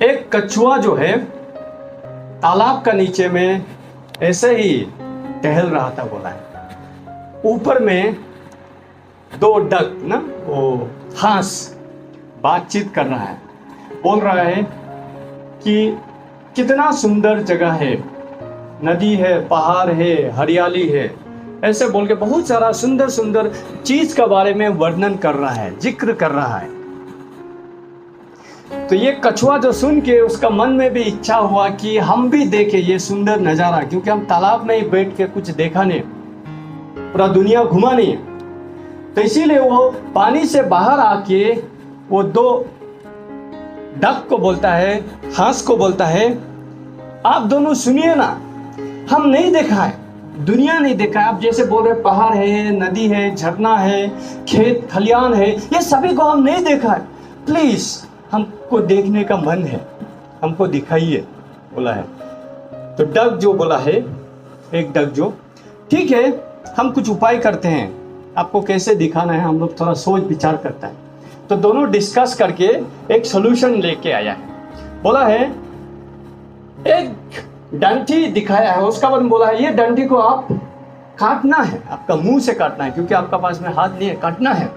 एक कछुआ जो है तालाब का नीचे में ऐसे ही टहल रहा था, बोला है। ऊपर में दो डक ना, वो हंस बातचीत कर रहा है, बोल रहा है कि कितना सुंदर जगह है, नदी है, पहाड़ है, हरियाली है, ऐसे बोल के बहुत सारा सुंदर सुंदर चीज के बारे में वर्णन कर रहा है, जिक्र कर रहा है। तो ये कछुआ जो सुन के उसका मन में भी इच्छा हुआ कि हम भी देखें ये सुंदर नजारा, क्योंकि हम तालाब में ही बैठ के कुछ देखा नहीं, पूरा दुनिया घुमा नहीं। तो इसीलिए वो पानी से बाहर आके वो दो डक को बोलता है, हंस को बोलता है, आप दोनों सुनिए ना, हम नहीं देखा है, दुनिया नहीं देखा है। आप जैसे बोल रहे पहाड़ है, नदी है, झरना है, खेत खलियान है, ये सभी को हम नहीं देखा है, प्लीज हमको देखने का मन है, हमको दिखाइए, बोला है। तो डक जो बोला है, एक डक जो, ठीक है हम कुछ उपाय करते हैं, आपको कैसे दिखाना है हम लोग थोड़ा सोच विचार करता है। तो दोनों डिस्कस करके एक सोल्यूशन लेके आया है। बोला है एक डंठी दिखाया है, उसका बाद बोला है ये डंठी को आप काटना है, आपका मुंह से काटना है, क्योंकि आपका पास में हाथ नहीं है, काटना है।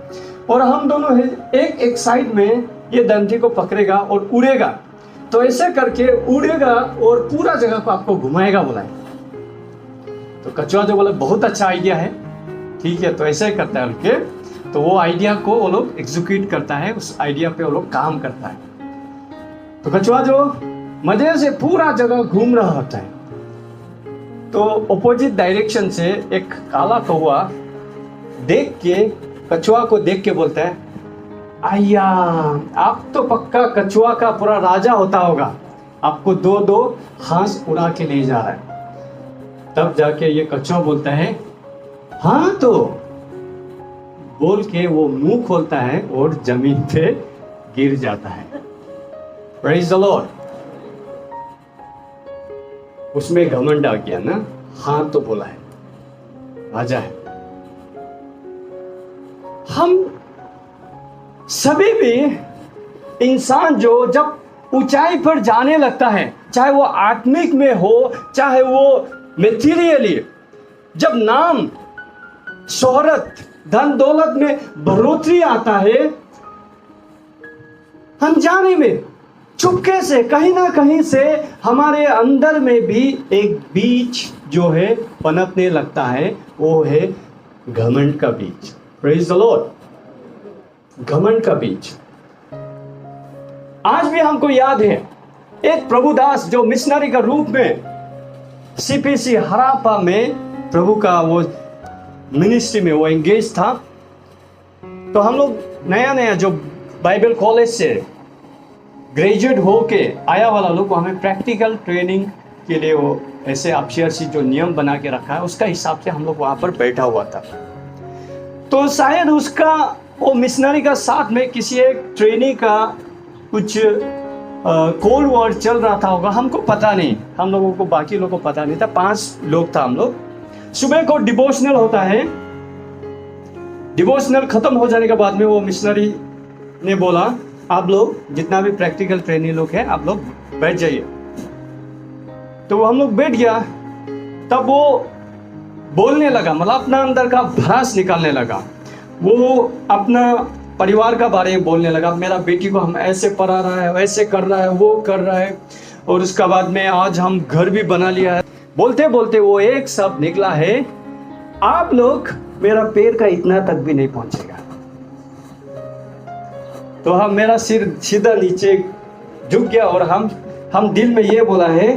और हम दोनों एक साइड में ये डंठी को पकड़ेगा और उड़ेगा, तो ऐसे करके उड़ेगा और पूरा जगह को आपको घुमाएगा, बोला है। तो कछुआ जो बोला बहुत अच्छा आइडिया है, ठीक है तो ऐसे ही करता है उनके। तो वो आइडिया को वो लोग एग्जीक्यूट करता है, उस आइडिया पे वो लोग काम करता है। तो कछुआ जो मजे से पूरा जगह घूम रहा होता है, तो ऑपोजिट डायरेक्शन से एक काला कौवा देख के कछुआ को देख के बोलता है, आया आप तो पक्का कछुआ का पूरा राजा होता होगा, आपको दो दो हंस उड़ा के ले जा रहा है। तब जाके ये कछुआ बोलता है हाँ, तो बोल के वो मुंह खोलता है और जमीन पे गिर जाता है। Praise the Lord. उसमें घमंड आ गया ना, हाँ तो बोला है, राजा है। हम सभी भी इंसान जो जब ऊंचाई पर जाने लगता है, चाहे वो आत्मिक में हो, चाहे वो मेटीरियली, जब नाम शोहरत धन दौलत में बढ़ोतरी आता है, अनजाने में चुपके से कहीं ना कहीं से हमारे अंदर में भी एक बीज जो है पनपने लगता है, वो है घमंड का बीज। Praise the Lord. घमंड का बीज आज भी हमको याद है, एक प्रभुदास जो मिशनरी का रूप में सीपीसी हरापा में प्रभु का वो मिनिस्ट्री में वो एंगेज था। तो हम लोग नया नया जो बाइबल कॉलेज से ग्रेजुएट होके आया वाला लोग को हमें प्रैक्टिकल ट्रेनिंग के लिए वो ऐसे अपशेयरसी जो नियम बना के रखा है उसका हिसाब से हम लोग वहाँ पर बैठा हुआ था। तो शायद उसका वो मिशनरी का साथ में किसी एक ट्रेनिंग का कुछ कोल्ड वॉर चल रहा था होगा, हमको पता नहीं, हम लोगों को बाकी लोगों को पता नहीं था। 5 लोग था हम लोग। सुबह को डिवोशनल होता है, डिवोशनल खत्म हो जाने के बाद में वो मिशनरी ने बोला आप लोग जितना भी प्रैक्टिकल ट्रेनिंग लोग हैं आप लोग बैठ जाइए। तो हम लोग बैठ गया। तब वो बोलने लगा, मतलब अपना अंदर का भड़ास निकालने लगा। वो अपना परिवार का बारे में बोलने लगा, मेरा बेटी को हम ऐसे पढ़ा रहा है, वैसे कर रहा है, वो कर रहा है, और उसके बाद में आज हम घर भी बना लिया है। बोलते बोलते वो एक शब्द निकला है, आप लोग मेरा पैर का इतना तक भी नहीं पहुंचेगा। तो हम मेरा सिर सीधा नीचे झुक गया और हम दिल में ये बोला है,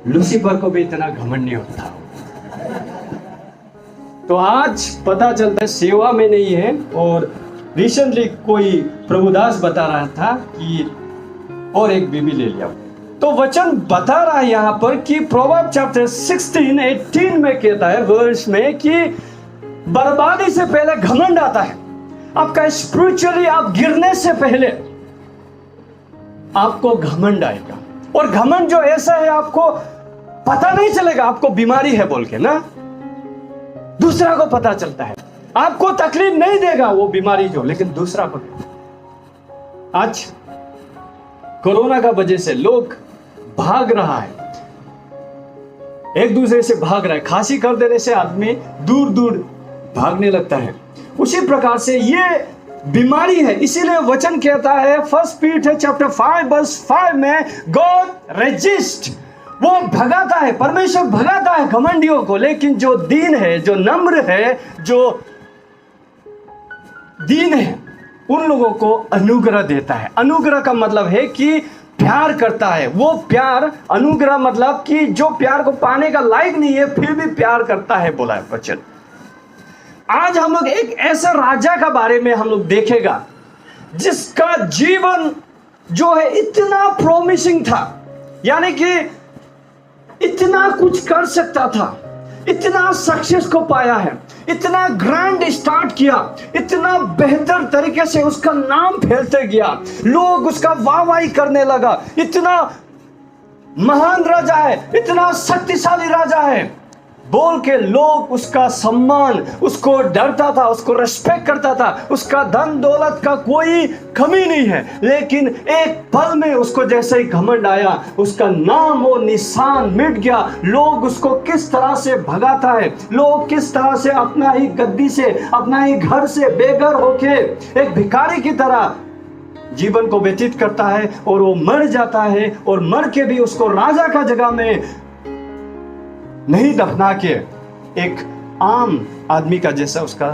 लूसीफर को भी इतना घमंड नहीं होता। तो आज पता चलता है सेवा में नहीं है। और रिसेंटली कोई प्रभुदास बता रहा था कि और एक बीबी ले लिया। तो वचन बता रहा है यहाँ पर कि प्रोवर्ब चैप्टर 16:18 में कहता है वर्ष में कि बर्बादी से पहले घमंड आता है। आपका स्पिरिचुअली आप गिरने से पहले आपको घमंड आएगा। और घमंड जो ऐसा है आपको पता नहीं चलेगा आपको बीमारी है बोल के ना, दूसरा को पता चलता है। आपको तकलीफ नहीं देगा वो बीमारी जो, लेकिन दूसरा को। आज कोरोना का वजह से लोग भाग रहा है, एक दूसरे से भाग रहा है। खांसी कर देने से आदमी दूर दूर भागने लगता है। उसी प्रकार से ये बीमारी है। इसीलिए वचन कहता है 1 पीटर चैप्टर 5 वर्स 5 में, गॉड रेजिस्ट, वो भगाता है, परमेश्वर भगाता है घमंडियों को, लेकिन जो दीन है, जो नम्र है, जो दीन है, उन लोगों को अनुग्रह देता है। अनुग्रह का मतलब है कि प्यार करता है। वो प्यार, अनुग्रह मतलब कि जो प्यार को पाने का लायक नहीं है फिर भी प्यार करता है, बोला है वचन। आज हम लोग एक ऐसा राजा का बारे में हम लोग देखेगा जिसका जीवन जो है इतना प्रॉमिसिंग था, यानी कि इतना कुछ कर सकता था, इतना सक्सेस को पाया है, इतना ग्रैंड स्टार्ट किया, इतना बेहतर तरीके से उसका नाम फैलते गया, लोग उसका वाहवाही करने लगा, इतना महान राजा है, इतना शक्तिशाली राजा है बोल के लोग उसका सम्मान, उसको डरता था, उसको रेस्पेक्ट करता था। उसका धन दौलत का कोई कमी नहीं है, लेकिन एक पल में उसको जैसे ही घमंड आया, उसका नाम और निशान मिट गया। लोग उसको किस तरह से भगाता है, लोग किस तरह से अपना ही गद्दी से, अपना ही घर से बेघर होके एक भिखारी की तरह जीवन को व्यतीत करता है, और वो मर जाता है, और मर के भी उसको राजा का जगह में नहीं दफना के एक आम आदमी का जैसा उसका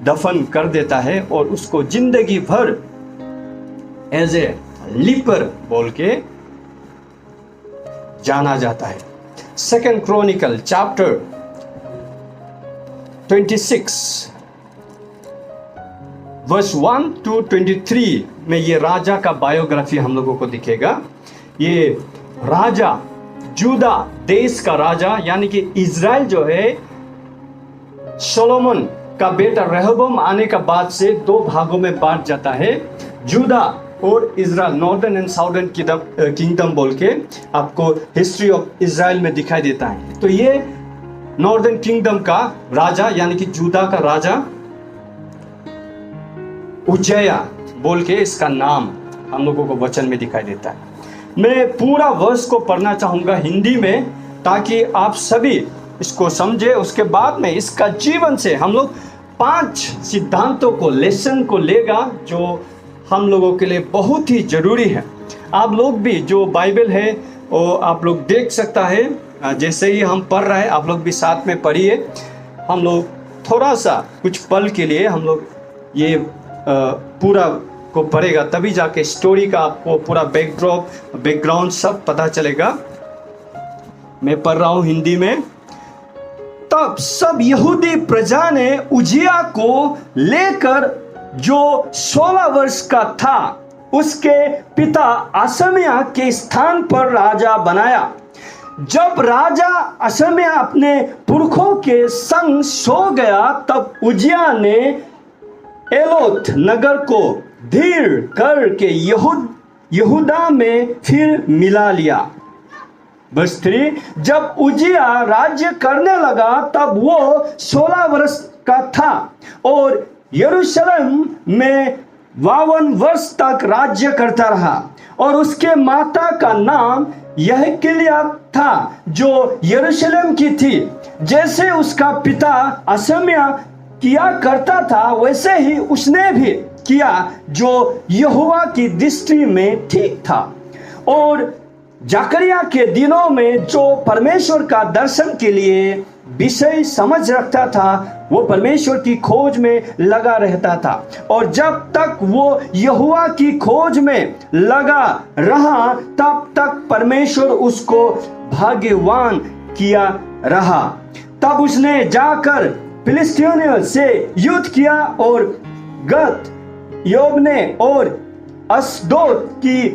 दफन कर देता है, और उसको जिंदगी भर एज ए लीपर बोल के जाना जाता है। 2 क्रॉनिकल चैप्टर 26 वर्स 1 to 23 में ये राजा का बायोग्राफी हम लोगों को दिखेगा। ये राजा जूदा देश का राजा, यानी कि इज़राइल जो है सोलोमन का बेटा रेहोबोम आने का बाद से 2 भागों में बांट जाता है, जूदा और Israel, northern and southern kingdom बोल के आपको हिस्ट्री ऑफ इज़राइल में दिखाई देता है। तो ये नॉर्दर्न किंगडम का राजा यानी कि जूदा का राजा उज्जया बोल के इसका नाम हम लोगों को वचन में दिखाई देता है। मैं पूरा वर्स को पढ़ना चाहूँगा हिंदी में ताकि आप सभी इसको समझे। उसके बाद में इसका जीवन से हम लोग 5 सिद्धांतों को, लेसन को लेगा जो हम लोगों के लिए बहुत ही ज़रूरी है। आप लोग भी जो बाइबल है वो आप लोग देख सकता है, जैसे ही हम पढ़ रहे हैं आप लोग भी साथ में पढ़िए। हम लोग थोड़ा सा कुछ पल के लिए हम लोग ये पूरा को पढ़ेगा, तभी जाके स्टोरी का आपको पूरा बैकग्राउंड सब पता चलेगा। मैं पढ़ रहा हूँ हिंदी में। तब सब यहूदी प्रजा ने उजिया को लेकर जो 16 वर्ष का था उसके पिता असमया के स्थान पर राजा बनाया। जब राजा असमया अपने पुरखों के संग सो गया तब उजिया ने एलोत नगर को धीर करके यहूदा में फिर मिला लिया। वर्स 3, जब उजिया राज्य करने लगा तब वो 16 वर्ष का था और यरूशलेम में 52 वर्ष तक राज्य करता रहा, और उसके माता का नाम यहकिल्या था जो यरूशलेम की थी। जैसे उसका पिता असमया किया करता था वैसे ही उसने भी किया जो यहोवा की दृष्टि में ठीक था। और जकरिया के दिनों में जो परमेश्वर का दर्शन के लिए विषय समझ रखता था वो परमेश्वर की खोज में लगा रहता था, और जब तक वो यहोवा की खोज में लगा रहा तब तक परमेश्वर उसको भाग्यवान किया रहा। तब उसने जाकर फिलिस्तीनियों से युद्ध किया और गत योबने और अस्दोद की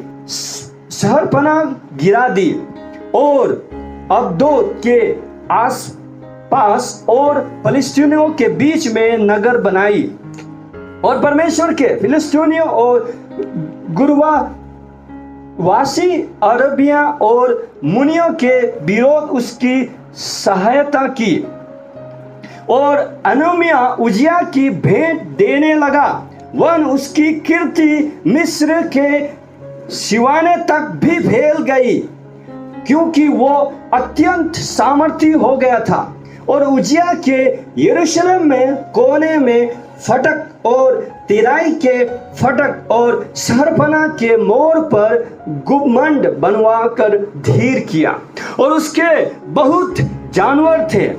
शहरपनाह गिरा दी और अब्दोद के आसपास और फिलिस्तीनियों के बीच में नगर बनाई, और परमेश्वर के फिलिस्तीनियों और गुर्वासी अरबिया और मुनियों के विरोध उसकी सहायता की। और अनोमिया उजिया की भेंट देने लगा, वन उसकी कीर्ति मिस्र के सिवाने तक भी फैल गई, क्योंकि वो अत्यंत सामर्थी हो गया था। और उजिया के यरूशलेम में कोने में फटक और तिराई के फटक और शहरपना के मोड़ पर गुम्मट बनवा कर धीर किया। और उसके बहुत जानवर थे,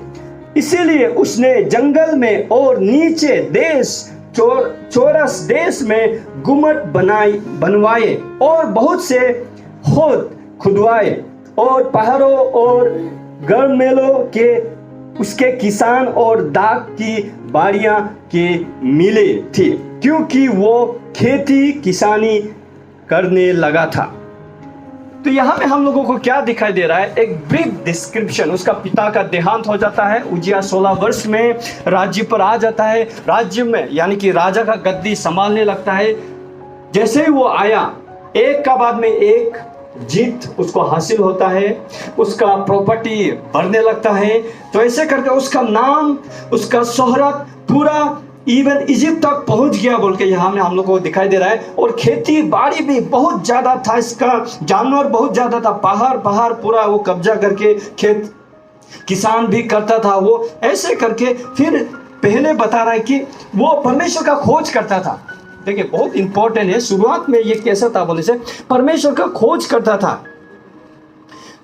इसीलिए उसने जंगल में और नीचे देश चौरस देश में गुम्मट बनवाए और बहुत से हौद खुदवाए। और पहाड़ों और गरमेलों के उसके किसान और दाख की बाड़ियां के मिले थी, क्योंकि वो खेती किसानी करने लगा था। तो यहाँ में हम लोगों को क्या दिखाई दे रहा है? एक ब्रीफ डिस्क्रिप्शन। उसका पिता का देहांत हो जाता है, उजिया 16 वर्ष में राज्य पर आ जाता है, राज्य में यानी कि राजा का गद्दी संभालने लगता है। जैसे ही वो आया, एक का बाद में एक जीत उसको हासिल होता है, उसका प्रॉपर्टी बढ़ने लगता है। तो ऐसे करके उसका नाम, उसका शोहरत पूरा इवन इजिप्ट तक पहुंच गया बोल के यहाँ में हम लोग को दिखाई दे रहा है। और खेती बाड़ी भी बहुत ज्यादा था, इसका जानवर बहुत ज्यादा था, पहाड़ पूरा वो कब्जा करके खेत किसान भी करता था वो। ऐसे करके फिर पहले बता रहा है कि वो परमेश्वर का खोज करता था। देखिए बहुत इंपॉर्टेंट है, शुरुआत में ये कैसा था बोले से परमेश्वर का खोज करता था,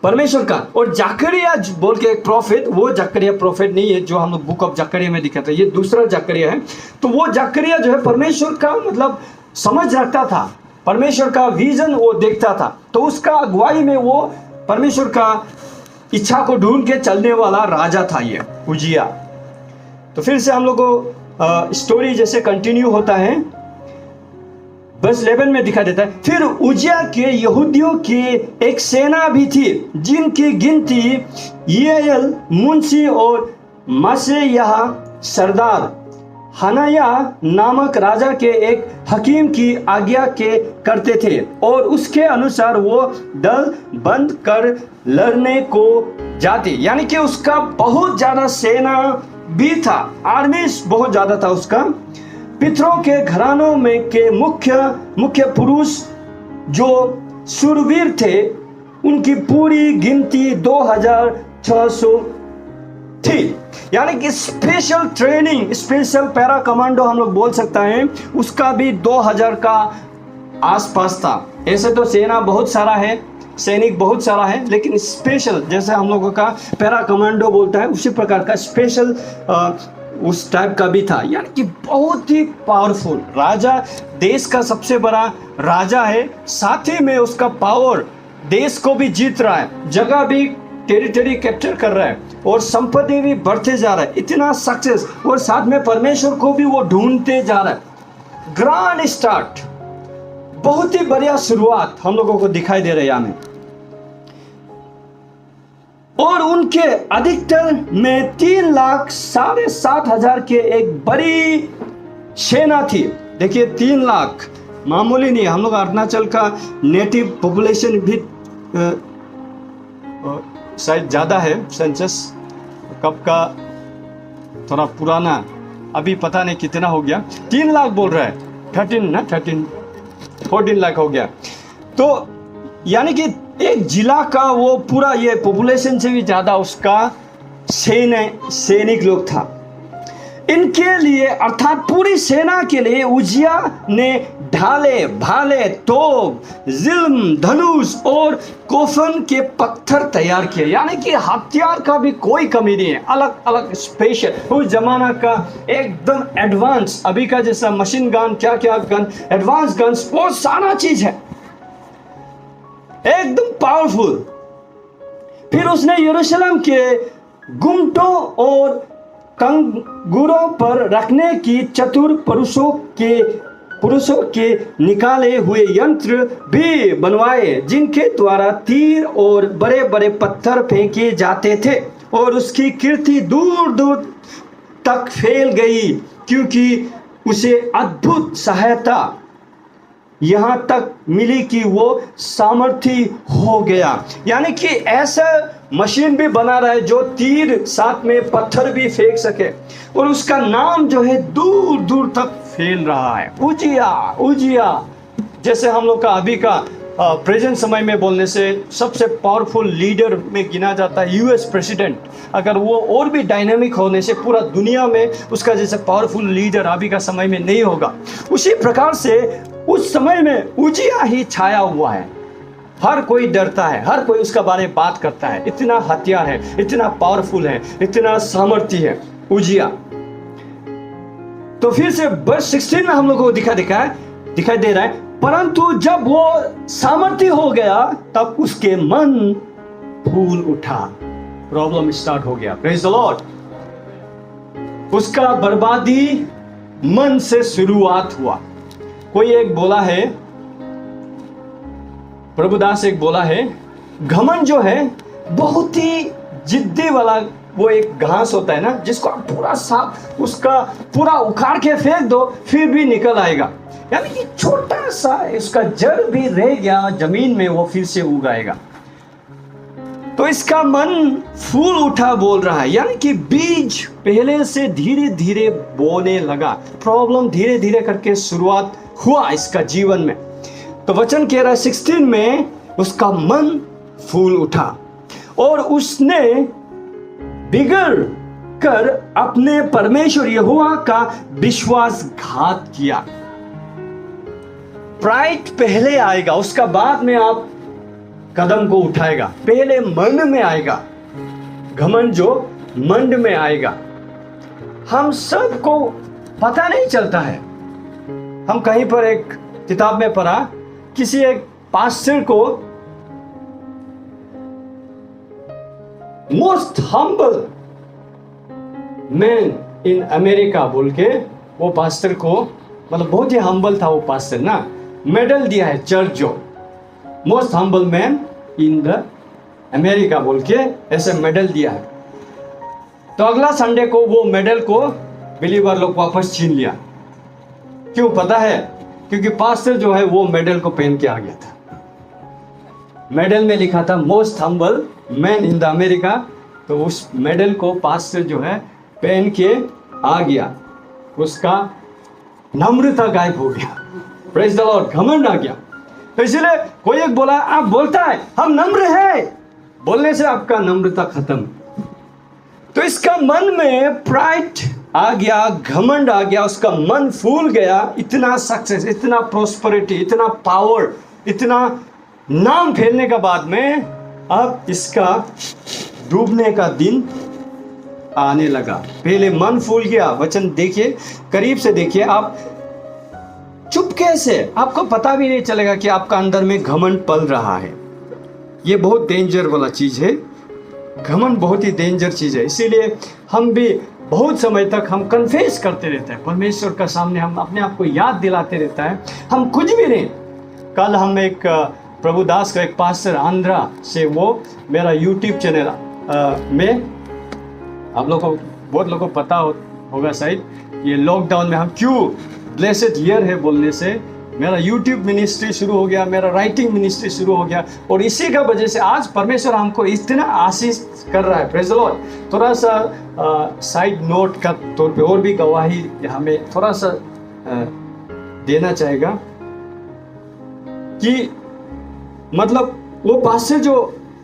परमेश्वर का। और जकरिया बोल के एक प्रॉफिट, वो जकरिया प्रॉफिट नहीं है जो हम लोग बुक ऑफ जकरिया में दिखा था, ये दूसरा जकरिया है। तो वो जकरिया जो है परमेश्वर का मतलब समझ रखता था, परमेश्वर का विजन वो देखता था। तो उसका अगुवाई में वो परमेश्वर का इच्छा को ढूंढ के चलने वाला राजा था ये उजिया। तो फिर से हम लोग को स्टोरी जैसे कंटिन्यू होता है, वर्स 11 में दिखा देता है। फिर उजिया के यहूदियों की एक सेना भी थी, जिनकी गिनती येल मुंशी और मसेयाह सरदार हनाया नामक राजा के एक हकीम की आज्ञा के करते थे। और उसके अनुसार वो दल बंद कर लड़ने को जाते, यानी कि उसका बहुत ज्यादा सेना भी था, आर्मी बहुत ज्यादा था उसका। पितरों के घरानों में के मुख्य पुरुष जो शूरवीर थे, उनकी पूरी गिनती 2600 थी। यानी कि special training, special para commando हम लोग बोल सकता है, उसका भी 2000 का आसपास था। ऐसे तो सेना बहुत सारा है, सैनिक बहुत सारा है, लेकिन स्पेशल जैसे हम लोगों का पैरा कमांडो बोलता है, उसी प्रकार का स्पेशल उस टाइप का भी था। यानी कि बहुत ही पावरफुल राजा, देश का सबसे बड़ा राजा है, साथ ही में उसका पावर देश को भी जीत रहा है, जगह भी टेरिटरी कैप्चर कर रहा है और संपत्ति भी बढ़ते जा रहा है, इतना सक्सेस। और साथ में परमेश्वर को भी वो ढूंढते जा रहा है। ग्रैंड स्टार्ट, बहुत ही बढ़िया शुरुआत हम लोगों को दिखाई दे रही है यहाँ में। और उनके अधिकतर में 3,07,000 के एक बड़ी सेना थी। देखिए 3 लाख मामूली नहीं, हम लोग अरुणाचल का नेटिव पॉपुलेशन भी शायद ज़्यादा है। सेंसस कब का थोड़ा पुराना, अभी पता नहीं कितना हो गया, 3 लाख बोल रहा है, 14 लाख हो गया। तो यानी कि एक जिला का वो पूरा ये पॉपुलेशन से भी ज़्यादा उसका सैनिक लोग था। इनके लिए अर्थात पूरी सेना के लिए उजिया ने ढाले, भाले, तोप, जिल्म, धनुष और कोफन के पत्थर तैयार किए। यानी कि हथियार का भी कोई कमी नहीं है, अलग अलग स्पेशल उस जमाना का एकदम एडवांस, अभी का जैसा मशीन गन, क्या क्या गन, एडवांस गन्स, बहुत सारा चीज है, एकदम पावरफुल। फिर उसने यरूशलेम के गुम्मटों और कंगूरों पर रखने की चतुर पुरुषों के निकाले हुए यंत्र भी बनवाए, जिनके द्वारा तीर और बड़े बड़े पत्थर फेंके जाते थे। और उसकी कीर्ति दूर दूर तक फैल गई, क्योंकि उसे अद्भुत सहायता यहाँ तक मिली कि वो सामर्थी हो गया। यानी कि ऐसा मशीन भी बना रहा है जो तीर साथ में पत्थर भी फेंक सके, और उसका नाम जो है दूर दूर तक फैल रहा है, उजिया। जैसे हम लोग का अभी का प्रेजेंट समय में बोलने से सबसे पावरफुल लीडर में गिना जाता है यूएस प्रेसिडेंट। अगर वो और भी डायनामिक होने से पूरा दुनिया में उसका जैसे पावरफुल लीडर अभी का समय में नहीं होगा, उसी प्रकार से उस समय में उजिया ही छाया हुआ है। हर कोई डरता है, हर कोई उसका बारे में बात करता है, इतना हथियार है, इतना पावरफुल है, इतना सामर्थ्य है उजिया। तो फिर से वर्ष 16 में हम लोग को दिखाई दे रहा है, परंतु जब वो सामर्थ्य हो गया तब उसके मन फूल उठा, प्रॉब्लम स्टार्ट हो गया। Praise the Lord. उसका बर्बादी मन से शुरुआत हुआ। कोई एक बोला है, प्रभुदास एक बोला है, घमंड जो है बहुत ही जिद्दी वाला वो एक घास होता है ना, जिसको आप पूरा साफ उसका पूरा उखाड़ के फेंक दो फिर भी निकल आएगा। यानी कि छोटा सा इसका जड़ भी रह गया जमीन में, वो फिर से उगाएगा। तो इसका मन फूल उठा बोल रहा है, यानी कि बीज पहले से धीरे धीरे बोने लगा। प्रॉब्लम धीरे धीरे करके शुरुआत हुआ इसका जीवन में। तो वचन कह रहा है 16 में उसका मन फूल उठा और उसने बिगड़ कर अपने परमेश्वर यहोवा का विश्वासघात किया। प्राइड पहले आएगा, उसका बाद में आप कदम को उठाएगा। पहले मन में आएगा, घमंड जो मन में आएगा। हम सबको पता नहीं चलता है। हम कहीं पर एक किताब में पढ़ा, किसी एक पास्टर को most humble man in America बोल के, वो पास्टर को मतलब बहुत ही हम्बल था वो पास्टर ना, मेडल दिया है चर्च जो most humble man in the America बोल के ऐसे मेडल दिया है। तो अगला संडे को वो मेडल को बिलीवर लोग वापस छीन लिया। क्यों पता है? क्योंकि पास्टर जो है वो मेडल को पहन के आ गया था। मेडल में लिखा था most humble man in the America, तो उस मेडल को पास्टर जो है पहन के आ गया। उसका नम्रता गायब हो गया। Praise the Lord. घमंड आ गया। तो इसलिए कोई एक बोला, आप बोलता है हम नम्र हैं, बोलने से आपका नम्रता खत्म। तो इसका मन में प्राइड आ गया, घमंड आ गया, उसका मन फूल गया। इतना सक्सेस, इतना प्रोस्पेरिटी, इतना पावर, इतना नाम फैलने के बाद में अब इसका डूबने का दिन आने लगा। पहले मन फूल गया। वचन देखिए, करीब से देखिए आप, चुपके से, आपको पता भी नहीं चलेगा कि आपका अंदर में घमंड पल रहा है। ये बहुत डेंजर वाला चीज है। घमंड बहुत ही डेंजर चीज है। इसीलिए हम भी बहुत समय तक हम कन्फेस करते रहते हैं परमेश्वर का सामने, हम अपने आप को याद दिलाते रहता है हम कुछ भी नहीं। कल हम एक प्रभुदास का एक पास्टर आंध्रा से, वो मेरा यूट्यूब चैनल में, आप लोग को बहुत लोगों को पता होगा शायद, ये लॉकडाउन में हम क्यों ब्लेसेड ईयर है बोलने से मेरा यूट्यूब मिनिस्ट्री शुरू हो गया, मेरा राइटिंग मिनिस्ट्री शुरू हो गया। और इसी का वजह से आज परमेश्वर हमको इतना आशीष कर रहा है। Praise the Lord. थोड़ा सा साइड नोट का तौर पे और भी गवाही हमें थोड़ा सा देना चाहेगा कि मतलब वो पास्टर जो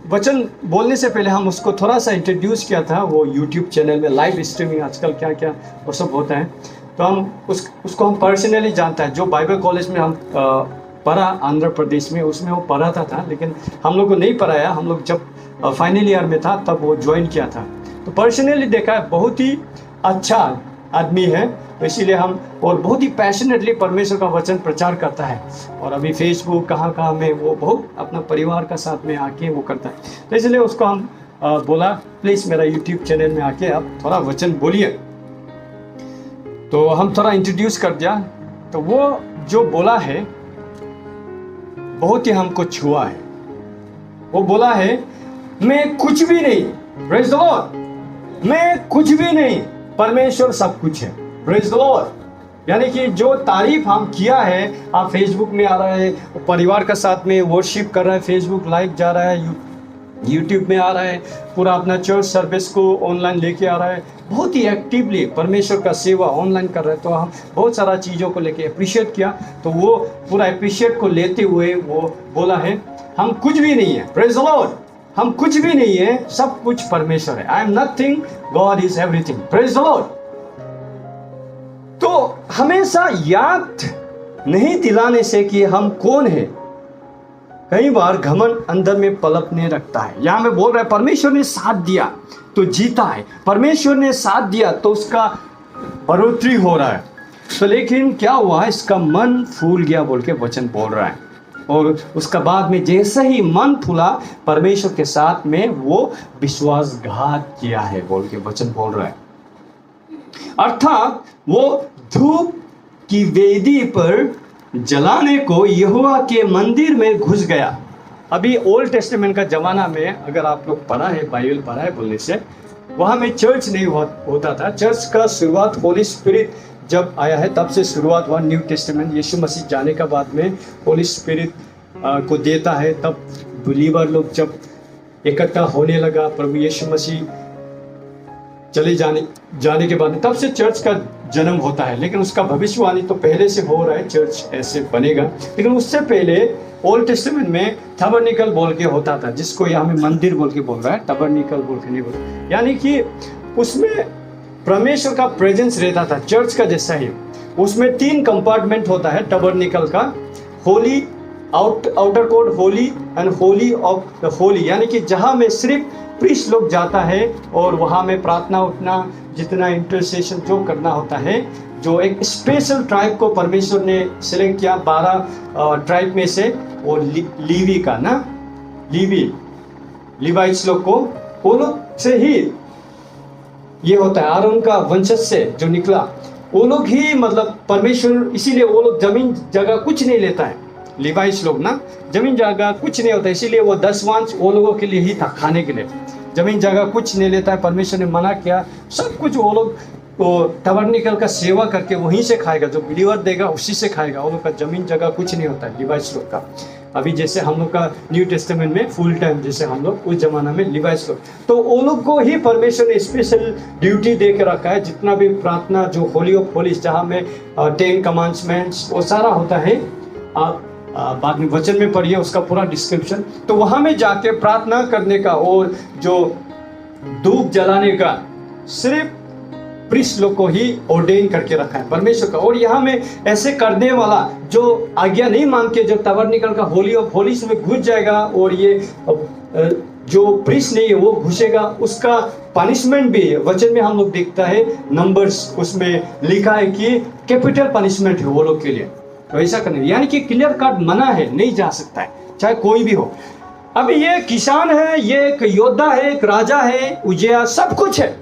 वचन बोलने से पहले हम उसको थोड़ा सा इंट्रोड्यूस किया था, वो यूट्यूब चैनल में लाइव स्ट्रीमिंग आजकल क्या क्या वो सब होता है। तो हम उसको हम पर्सनली जानता है। जो बाइबल कॉलेज में हम पढ़ा आंध्र प्रदेश में, उसमें वो पढ़ाता था, लेकिन हम लोग को नहीं पढ़ाया। हम लोग जब फाइनल ईयर में था तब वो ज्वाइन किया था। तो पर्सनली देखा है, बहुत ही अच्छा आदमी है। तो इसीलिए हम, और बहुत ही पैशनेटली परमेश्वर का वचन प्रचार करता है। और अभी फेसबुक कहाँ में वो बहुत अपना परिवार का साथ में आके वो करता है। तो इसलिए उसको हम बोला प्लीज़ मेरा यूट्यूब चैनल में आके आप थोड़ा वचन बोलिए। तो हम थोड़ा इंट्रोड्यूस कर दिया। तो वो जो बोला है बहुत ही हमको छुआ है। वो बोला है मैं कुछ भी नहीं, प्रेज द लॉर्ड, मैं कुछ भी नहीं, परमेश्वर सब कुछ है। Praise the Lord. यानी कि जो तारीफ हम किया है, आप फेसबुक में आ रहा है, परिवार का साथ में वर्शिप कर रहा है, फेसबुक लाइव जा रहा है, यूट्यूब में आ रहा है, पूरा अपना चर्च सर्विस को ऑनलाइन लेके आ रहा है, बहुत ही एक्टिवली परमेश्वर का सेवा ऑनलाइन कर रहे हैं। तो हम बहुत सारा चीज़ों को लेके अप्रिशिएट किया। तो वो पूरा अप्रिशिएट को लेते हुए वो बोला है हम कुछ भी नहीं है, प्रेज द लॉर्ड, हम कुछ भी नहीं है, सब कुछ परमेश्वर है। I am nothing, God is everything, praise the Lord. तो हमेशा याद नहीं दिलाने से कि हम कौन है, कई बार घमंड अंदर में पलपने रखता है। यहां में बोल रहा है परमेश्वर ने साथ दिया तो जीता है, परमेश्वर ने साथ दिया तो उसका बढ़ोतरी हो रहा है। तो लेकिन क्या हुआ, इसका मन फूल गया बोल के वचन बोल रहा है। और उसका बाद में जैसे ही मन फूला, परमेश्वर के साथ में वो विश्वासघात किया है बोल के वचन बोल रहा है। अर्थात वो धूप की वेदी पर जलाने को यहोवा के मंदिर में घुस गया। अभी ओल्ड टेस्टामेंट का जमाना में अगर आप लोग पढ़ा है, बाइबल पढ़ा है बोलने से, वहाँ में चर्च नहीं होता था। चर्च का शुरुआत होली स्पिरिट जब आया है तब से शुरुआत हुआ। न्यू टेस्टामेंट यीशु मसीह जाने का बाद में होली स्पिरिट को देता है, तब बिलीवर लोग जब इकट्ठा होने लगा, प्रभु यीशु मसीह चले जाने के बाद तब से चर्च का जन्म होता है। लेकिन उसका भविष्यवाणी तो पहले से हो रहा है, चर्च ऐसे बनेगा। लेकिन उससे पहले ओल्ड टेस्टामेंट में टबरनिकल बोल के होता था, जिसको यहाँ में मंदिर बोल के बोल रहा है, टबरनिकल बोल के नहीं बोल, यानी कि उसमें परमेश्वर का प्रेजेंस रहता था, चर्च का जैसा ही। उसमें 3 कंपार्टमेंट होता है टबरनिकल का, Holi, outer court Holi and Holi of the Holi, यानी कि जहाँ में सिर्फ प्रीस्ट लोग जाता है और वहाँ में प्रार्थना उठना, जितना इंटरसेशन जो करना होता है, जो एक स्पेशल ट्राइब को परमेश्वर ने सिलेक्ट किया 12 ट्राइब में से, और लीवी का ना, लीवाइट्स लोग को, वो लोग से ही ये होता है, आरोन का वंशज से जो निकला, वो लोग ही मतलब परमेश्वर, इसीलिए वो लोग जमीन जगह कुछ नहीं लेता है। लिवाइस लोग ना, जमीन जगह कुछ नहीं होता, इसीलिए वो 10वांश वो लोगों के लिए ही था, खाने के लिए। जमीन जगह कुछ नहीं लेता है, परमेश्वर ने मना किया, सब कुछ वो लोग तो टबरनिकल का सेवा करके वहीं से खाएगा, जो बिलीवर देगा उसी से खाएगा। वो लोग का जमीन जगह कुछ नहीं होता है लिवाइस लोग का। अभी जैसे हम लोग का न्यू टेस्टामेंट में फुल टाइम, जैसे हम लोग उस जमाना में लिवाइस लोग, तो वो लोग को ही परमेश्वर ने स्पेशल ड्यूटी दे के रखा है। जितना भी प्रार्थना जो होली ऑफ होलीज, जहाँ में 10 कमांड्समेंट्स वो सारा होता है, आप बाद में वचन में पढ़िए उसका पूरा डिस्क्रिप्शन। तो वहाँ में जाके प्रार्थना करने का और जो धूप जलाने का सिर्फ प्रीस्ट लोग को ही ऑर्डेन करके रखा है परमेश्वर का। और यहाँ में ऐसे करने वाला जो आज्ञा नहीं मान के जो टबरनिकल का होली ऑफ होलीज में घुस जाएगा, और ये जो प्रीस्ट नहीं है वो घुसेगा, उसका पनिशमेंट भी है। वचन में हम लोग देखता है, नंबर्स उसमें लिखा है कि कैपिटल पनिशमेंट है वो लोग के लिए। तो ऐसा करने, यानी कि क्लियर कट मना है, नहीं जा सकता है, चाहे कोई भी हो। अभी ये किसान है, ये एक योद्धा है, एक राजा है, उजिया, सब कुछ है।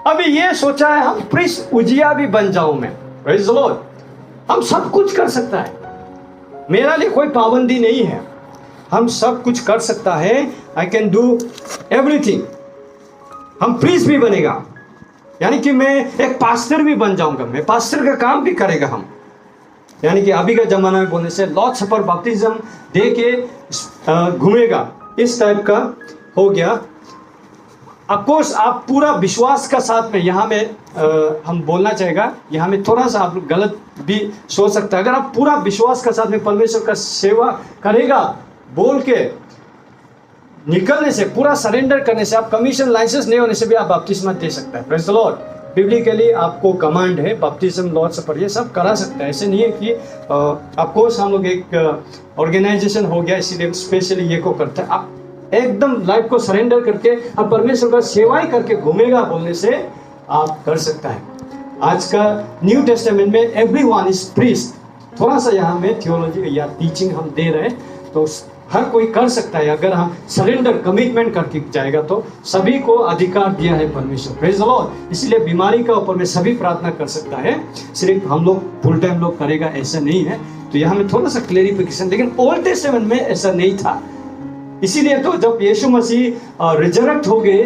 अभी ये सोचा है हम प्रिंस उजिया भी बन जाऊं मैं, प्रेज़ द लॉर्ड। हम सब कुछ कर सकता है, मेरा लिए कोई पाबंदी नहीं है, हम सब कुछ कर सकता है। I can do everything. हम प्रिंस भी बनेगा, यानी कि मैं एक पास्टर भी बन जाऊंगा, मैं पास्टर का काम भी करेगा हम। यानी कि अभी का जमाना में बोलने से लॉर्ड सपर बपटिज्म दे के घूमेगा, इस टाइप का हो गया। ऑफकोर्स आप पूरा विश्वास का साथ में, यहाँ में हम बोलना चाहेगा, यहाँ में थोड़ा सा आप गलत भी सोच सकता है। अगर आप पूरा विश्वास का साथ में परमेश्वर का सेवा करेगा बोल के निकलने से, पूरा सरेंडर करने से, आप कमीशन लाइसेंस नहीं होने से भी आप बपतिस्मा दे सकता है, प्रेज़ द लॉर्ड। बिब्लिकली आपको कमांड है, बपटिज्म, लॉर्ड सपर, ये सब करा सकता है। ऐसे नहीं है कि ऑफकोर्स हम लोग एक ऑर्गेनाइजेशन हो गया इसीलिए स्पेशली ये को करते हैं। आप एकदम लाइफ को सरेंडर करके अब परमेश्वर का सेवाई करके घूमेगा बोलने से आप कर सकता है। आज का न्यू टेस्टामेंट में एवरीवन इज प्रीस्ट। थोड़ा सा यहाँ में थियोलॉजी या टीचिंग हम दे रहे हैं, तो हर कोई कर सकता है। अगर हम सरेंडर कमिटमेंट करके जाएगा तो सभी को अधिकार दिया है परमेश्वर, प्रेज़ द लॉर्ड। इसीलिए बीमारी का ऊपर में सभी प्रार्थना कर सकता है, सिर्फ हम लोग फुल टाइम लोग करेगा ऐसा नहीं है। तो यहाँ में थोड़ा सा क्लेरिफिकेशन, लेकिन ओल्ड टेस्टामेंट में ऐसा नहीं था। इसीलिए तो जब यीशु मसीह रिजरेक्ट हो गए,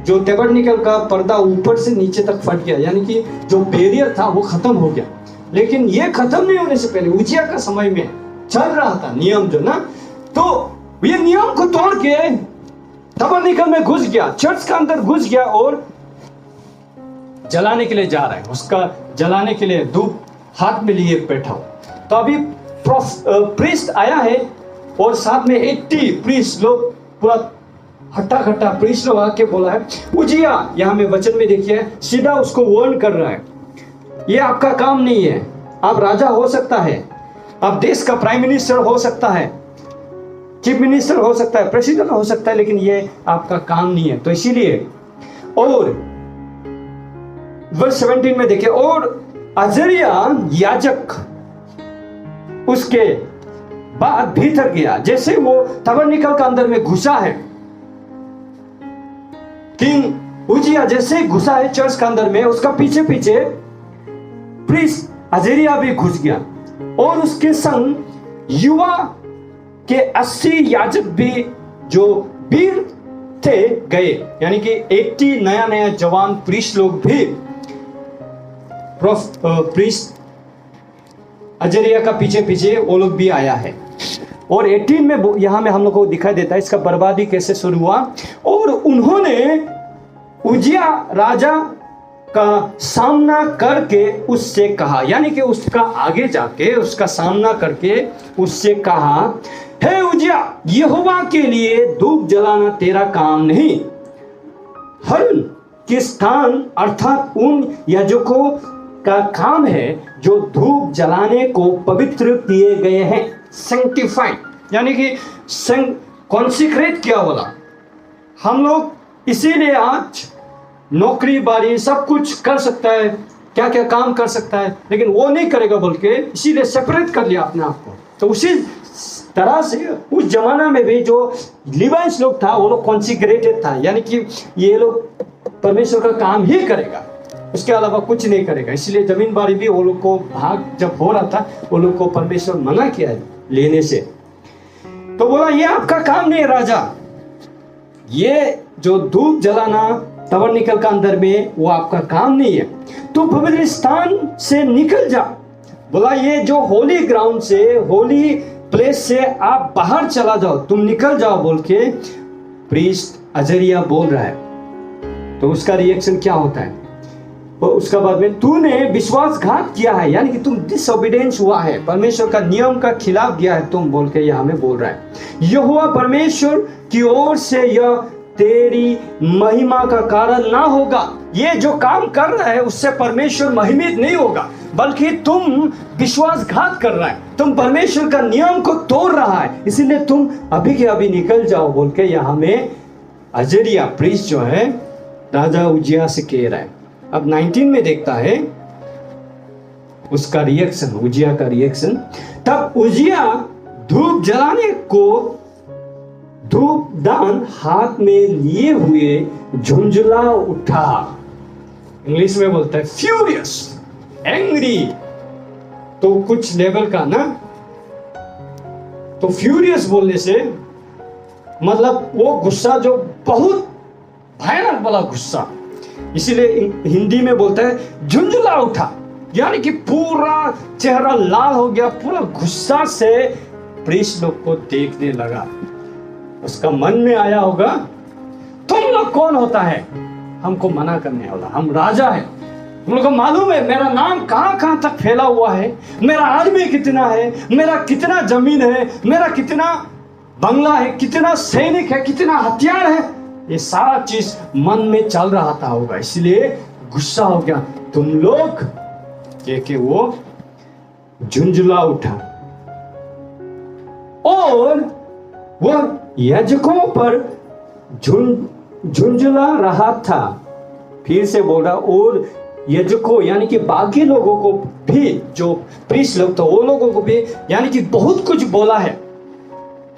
जो टैबरनेकल का पर्दा ऊपर से नीचे तक फट गया, यानी कि जो बैरियर था वो खत्म हो गया। लेकिन ये खत्म नहीं होने से पहले उजिया का समय में चल रहा था नियम जो ना, तो ये नियम को तोड़ के तबरनिकल में घुस गया, चर्च का अंदर घुस गया और जलाने के लिए जा रहा है, उसका जलाने के लिए धूप हाथ में लिए बैठा हो। तो अभी प्रीस्ट आया है और साथ में 80 प्रीस्ट लोग, पूरा हट्टा खट्टा प्रीस्ट लोग आके बोला है, उजिया, यहां में वचन में देखिए सीधा उसको वार्न कर रहा है, ये आपका काम नहीं है, आप राजा हो सकता है, आप देश का प्राइम मिनिस्टर हो सकता है, चीफ मिनिस्टर हो सकता है, प्रेसिडेंट हो सकता है, लेकिन ये आपका काम नहीं है। तो इसीलिए, और वर्स 17 में देखिए, और अजरिया याजक उसके बाद भीतर गया, जैसे वो तबरनिकल का अंदर में घुसा है, किंग उजिया जैसे घुसा है चर्च का अंदर में, उसका पीछे पीछे प्रीस्ट अजरिया भी घुस गया और उसके संग युवा के 80 याजक भी जो वीर थे गए, यानी कि 80 नया नया जवान प्रीस्ट लोग भी प्रीस्ट अजरिया का पीछे पीछे वो लोग भी आया है। और 18 में यहां में हम लोग को दिखाई देता है इसका बर्बादी कैसे शुरू हुआ। और उन्होंने उजिया राजा का सामना करके उससे कहा, यानी कि उसका आगे जाके उसका सामना करके उससे कहा, हे उजिया, यहोवा के लिए धूप जलाना तेरा काम नहीं, हरण के स्थान अर्थात उन याजकों का काम है जो धूप जलाने को पवित्र किए गए हैं, सैंक्टिफाइड, यानी कि कॉन्सिक्रेट किया बोला। हम लोग इसीलिए आज नौकरी बारी सब कुछ कर सकता है, क्या क्या काम कर सकता है, लेकिन वो नहीं करेगा बोल के इसीलिए सेपरेट कर लिया अपने आप को। तो उसी तरह से उस जमाना में भी जो लिवाइस लोग था वो लोग कॉन्सिक्रेटेड था, यानी कि ये लोग परमेश्वर का काम ही करेगा, उसके अलावा कुछ नहीं करेगा। इसलिए जमीन बारी भी वो लोग को भाग जब हो रहा था वो लोग को परमेश्वर मना किया लेने से। तो बोला ये आपका काम नहीं है राजा, ये जो धूप जलाना तबरनिकल का अंदर में वो आपका काम नहीं है, तो पवित्र स्थान से निकल जा। बोला ये जो होली ग्राउंड से, होली प्लेस से आप बाहर चला जाओ, तुम निकल जाओ बोल के प्रीस्ट अजरिया बोल रहा है। तो उसका रिएक्शन क्या होता है, और उसका बाद में तूने विश्वासघात किया है, यानी कि तुम डिसओबीडियंस हुआ है, परमेश्वर का नियम का खिलाफ किया है तुम बोल के यहां में बोल रहा है। यहोवा परमेश्वर की ओर से यह तेरी महिमा का कारण ना होगा। ये जो काम कर रहा है उससे परमेश्वर महिमित नहीं होगा, बल्कि तुम विश्वासघात कर रहा है, तुम परमेश्वर का नियम को तोड़ रहा है, इसीलिए तुम अभी के अभी निकल जाओ बोल के यहां में अजरिया प्रीस्ट जो है राजा उजिया से कह रहा है। अब 19 में देखता है उसका रिएक्शन, उजिया का रिएक्शन। तब उजिया धूप जलाने को धूप दान हाथ में लिए हुए झुंझुला उठा। इंग्लिश में बोलता है फ्यूरियस, एंग्री, तो कुछ लेवल का ना, तो फ्यूरियस बोलने से मतलब वो गुस्सा जो बहुत भयानक वाला गुस्सा, इसीलिए हिंदी में बोलता है झुंझुला उठा, यानी कि पूरा चेहरा लाल हो गया, पूरा गुस्सा से प्रीस्ट लोग को देखने लगा। उसका मन में आया होगा तुम लोग कौन होता है हमको मना करने वाला, हम राजा है, तुम लोग को मालूम है मेरा नाम कहां कहां तक फैला हुआ है, मेरा आदमी कितना है, मेरा कितना जमीन है, मेरा कितना बंगला है, कितना सैनिक है, कितना हथियार है, ये सारा चीज मन में चल रहा था होगा, इसलिए गुस्सा हो गया। तुम लोग के वो झुंझुला उठा और वह याजकों पर झुंझुला रहा था। फिर से बोल रहा, और याजकों यानी कि बाकी लोगों को भी, जो प्रीस्ट लोग तो वो लोगों को भी, यानी कि बहुत कुछ बोला है।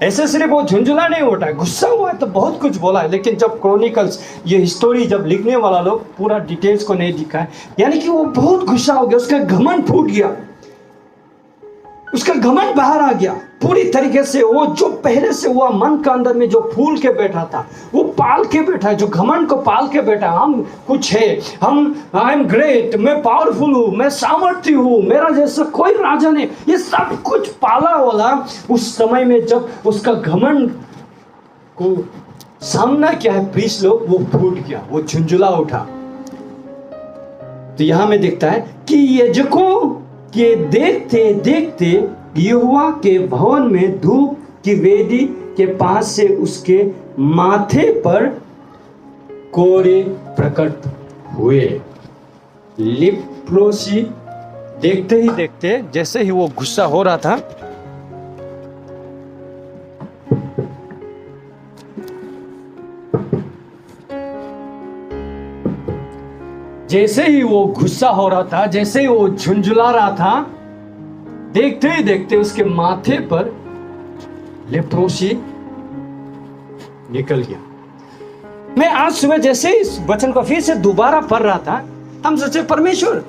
ऐसे सिर्फ वो झुंझुला नहीं उठा है, गुस्सा हुआ है तो बहुत कुछ बोला है, लेकिन जब क्रॉनिकल्स ये स्टोरी जब लिखने वाला लोग पूरा डिटेल्स को नहीं दिखा है, यानी कि वो बहुत गुस्सा हो गया, उसका घमंड फूट गया, उसका घमंड बाहर आ गया पूरी तरीके से। वो जो पहले से हुआ मन का अंदर में जो फूल के बैठा था वो पाल के बैठा है, जो घमंड को पाल के बैठा, हम कुछ है, हम आई एम ग्रेट, मैं पावरफुल हूँ, मैं सामर्थ्य हूँ, मेरा जैसा कोई राजा नहीं, ये सब कुछ पाला वाला उस समय में जब उसका घमंड को सामना क्या है, प्रीस्ट लोग, वो फूट गया, वो झुंझुला उठा। तो यहां में दिखता है कि याजकों के देखते देखते यहोवा के भवन में धूप की वेदी के पास से उसके माथे पर कोरे प्रकट हुए। लिप्रोसी देखते ही देखते, जैसे ही वो गुस्सा हो रहा था, जैसे ही वो गुस्सा हो रहा था, जैसे ही वो झुंझुला रहा था, देखते ही देखते उसके माथे पर लेप्रोसी निकल गया। मैं आज सुबह जैसे इस वचन को फिर से दोबारा पढ़ रहा था, हम सोचे परमेश्वर,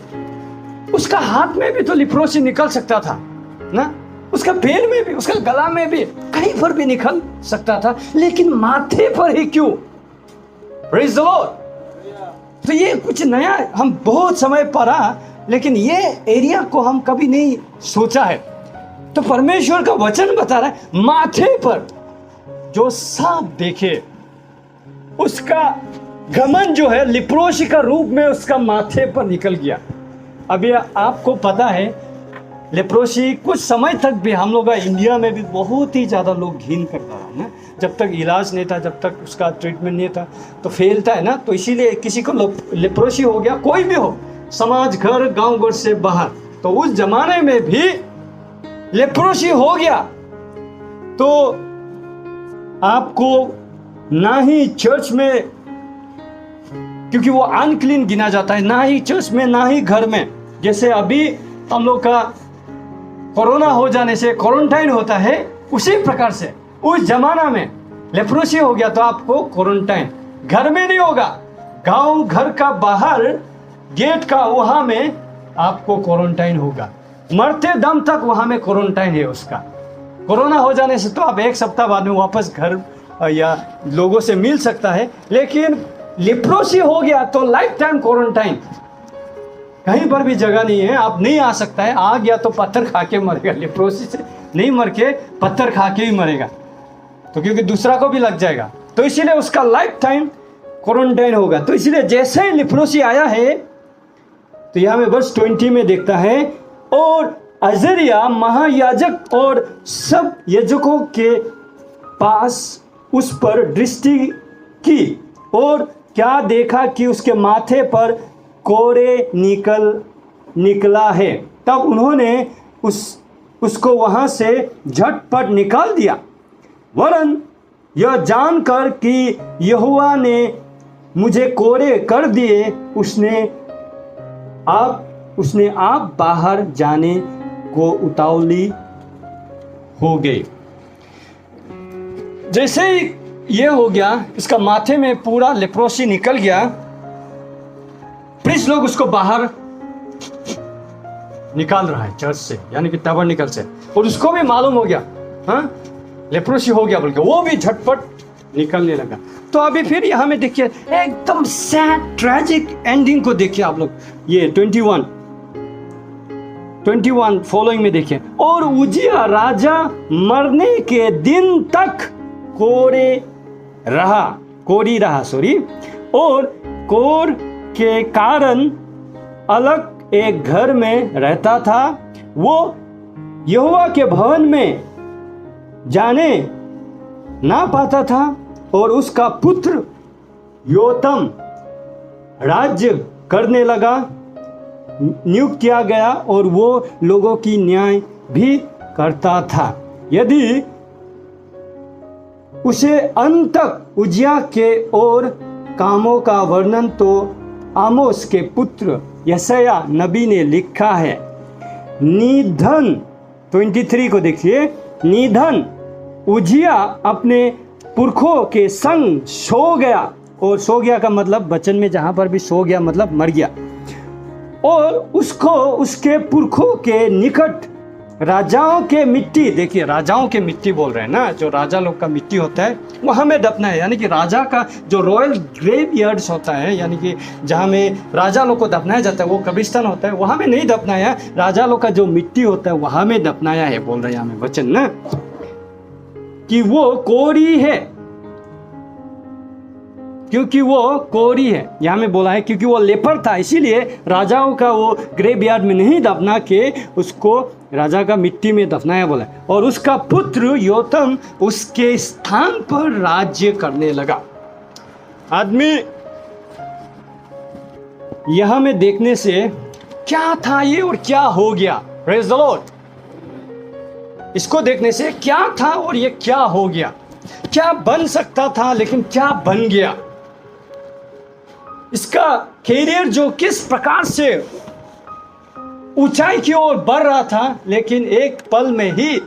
उसका हाथ में भी तो लेप्रोसी निकल सकता था ना, उसका पैर में भी, उसका गला में भी, कहीं पर भी निकल सकता था, लेकिन माथे पर ही क्यों? Praise the Lord. तो ये कुछ नया हम बहुत समय पढ़ा, लेकिन ये एरिया को हम कभी नहीं सोचा है। तो परमेश्वर का वचन बता रहा है, माथे पर जो सांप देखे उसका घमंड जो है लेप्रोसी का रूप में उसका माथे पर निकल गया। अभी आपको पता है लेप्रोसी कुछ समय तक भी हम लोग का इंडिया में भी बहुत ही ज़्यादा लोग घिन करता है ना, जब तक इलाज नहीं था, जब तक उसका ट्रीटमेंट नहीं था तो फैलता है ना। तो इसीलिए किसी को लेप्रोसी हो गया, कोई भी हो, समाज, घर, गांव घर से बाहर, तो उस जमाने में भी लेप्रोसी हो गया तो आपको ना ही चर्च में, क्योंकि वो अनक्लीन गिना जाता है, ना ही चर्च में ना ही घर में। जैसे अभी हम लोग का कोरोना हो जाने से क्वारंटाइन होता है, उसी प्रकार से उस जमाना में लेप्रोसी हो गया तो आपको क्वारंटाइन, घर में नहीं होगा, गांव घर का बाहर गेट का वहां में आपको क्वारंटाइन होगा, मरते दम तक वहां में क्वारंटाइन है उसका। कोरोना हो जाने से तो आप एक सप्ताह बाद में वापस घर या लोगों से मिल सकता है, लेकिन लेप्रोसी हो गया तो लाइफ टाइम क्वारंटाइन, कहीं पर भी जगह नहीं है, आप नहीं आ सकता है। आ गया तो पत्थर खा के मरेगा, लेप्रोसी से नहीं मर के पत्थर खा के ही मरेगा, तो क्योंकि दूसरा को भी लग जाएगा, तो इसीलिए उसका लाइफ टाइम क्वारंटाइन होगा। तो इसीलिए जैसे ही लेप्रोसी आया है, तो यहाँ में वर्स 20 में देखता है, और अजरिया महायाजक और सब याजकों के पास उस पर दृष्टि की, और क्या देखा कि उसके माथे पर कोरे निकला है। तब उन्होंने उसको वहां से झटपट निकाल दिया, वरन यह जानकर कि यहोवा ने मुझे कोरे कर दिए, उसने आप बाहर जाने को उतावली हो गई। जैसे ही ये हो गया, इसका माथे में पूरा लेप्रोसी निकल गया, प्रीस्ट लोग उसको बाहर निकाल रहा है चर्च से, यानी कि टैबरनेकल से, और उसको भी मालूम हो गया हाँ लेप्रोसी हो गया बोल के, वो भी झटपट निकलने लगा। तो अभी फिर यहाँ में देखिए एकदम सैड ट्रेजिक एंडिंग को देखिए आप लोग, ये 21 फॉलोइंग में देखिए, और उजिया राजा मरने के दिन तक कोरी रहा और कोर के कारण अलग एक घर में रहता था। वो यहोवा के भवन में जाने ना पाता था, और उसका पुत्र योतम राज्य करने लगा, नियुक्त किया गया, और वो लोगों की न्याय भी करता था। यदि उसे अंत तक उजिया के और कामों का वर्णन तो आमोस के पुत्र यशायाह नबी ने लिखा है। निधन 23 को देखिए, निधन उजिया अपने पुरखों के संग सो गया, और सो गया का मतलब वचन में जहां पर भी सो गया मतलब मर गया, और उसको उसके पुरखों के निकट राजाओं के मिट्टी, देखिए राजाओं के मिट्टी बोल रहे हैं ना, जो राजा लोग का मिट्टी होता है वहाँ में दफना है, यानी कि राजा का जो रॉयल ग्रेव यार्ड्स होता है, यानी कि जहाँ में राजा लोग को दफनाया जाता है, वो कब्रिस्तान होता है, वहाँ में नहीं दफनाया, राजा लोग का जो मिट्टी होता है वहाँ में दफनाया है, बोल रहे हैं यहाँ में वचन ना, कि वो कोरी है, क्योंकि वो कोरी है, यहाँ में बोला है क्योंकि वो लेपर था, इसीलिए राजाओं का वो ग्रेवयार्ड में नहीं दफना के उसको राजा का मिट्टी में दफनाया बोला है। और उसका पुत्र योतम उसके स्थान पर राज्य करने लगा। आदमी यहाँ में देखने से क्या था ये और क्या हो गया, प्रेज द लॉर्ड। इसको देखने से क्या था और ये क्या हो गया, क्या बन सकता था लेकिन क्या बन गया, इसका कैरियर जो किस प्रकार से ऊंचाई की ओर बढ़ रहा था लेकिन एक पल में ही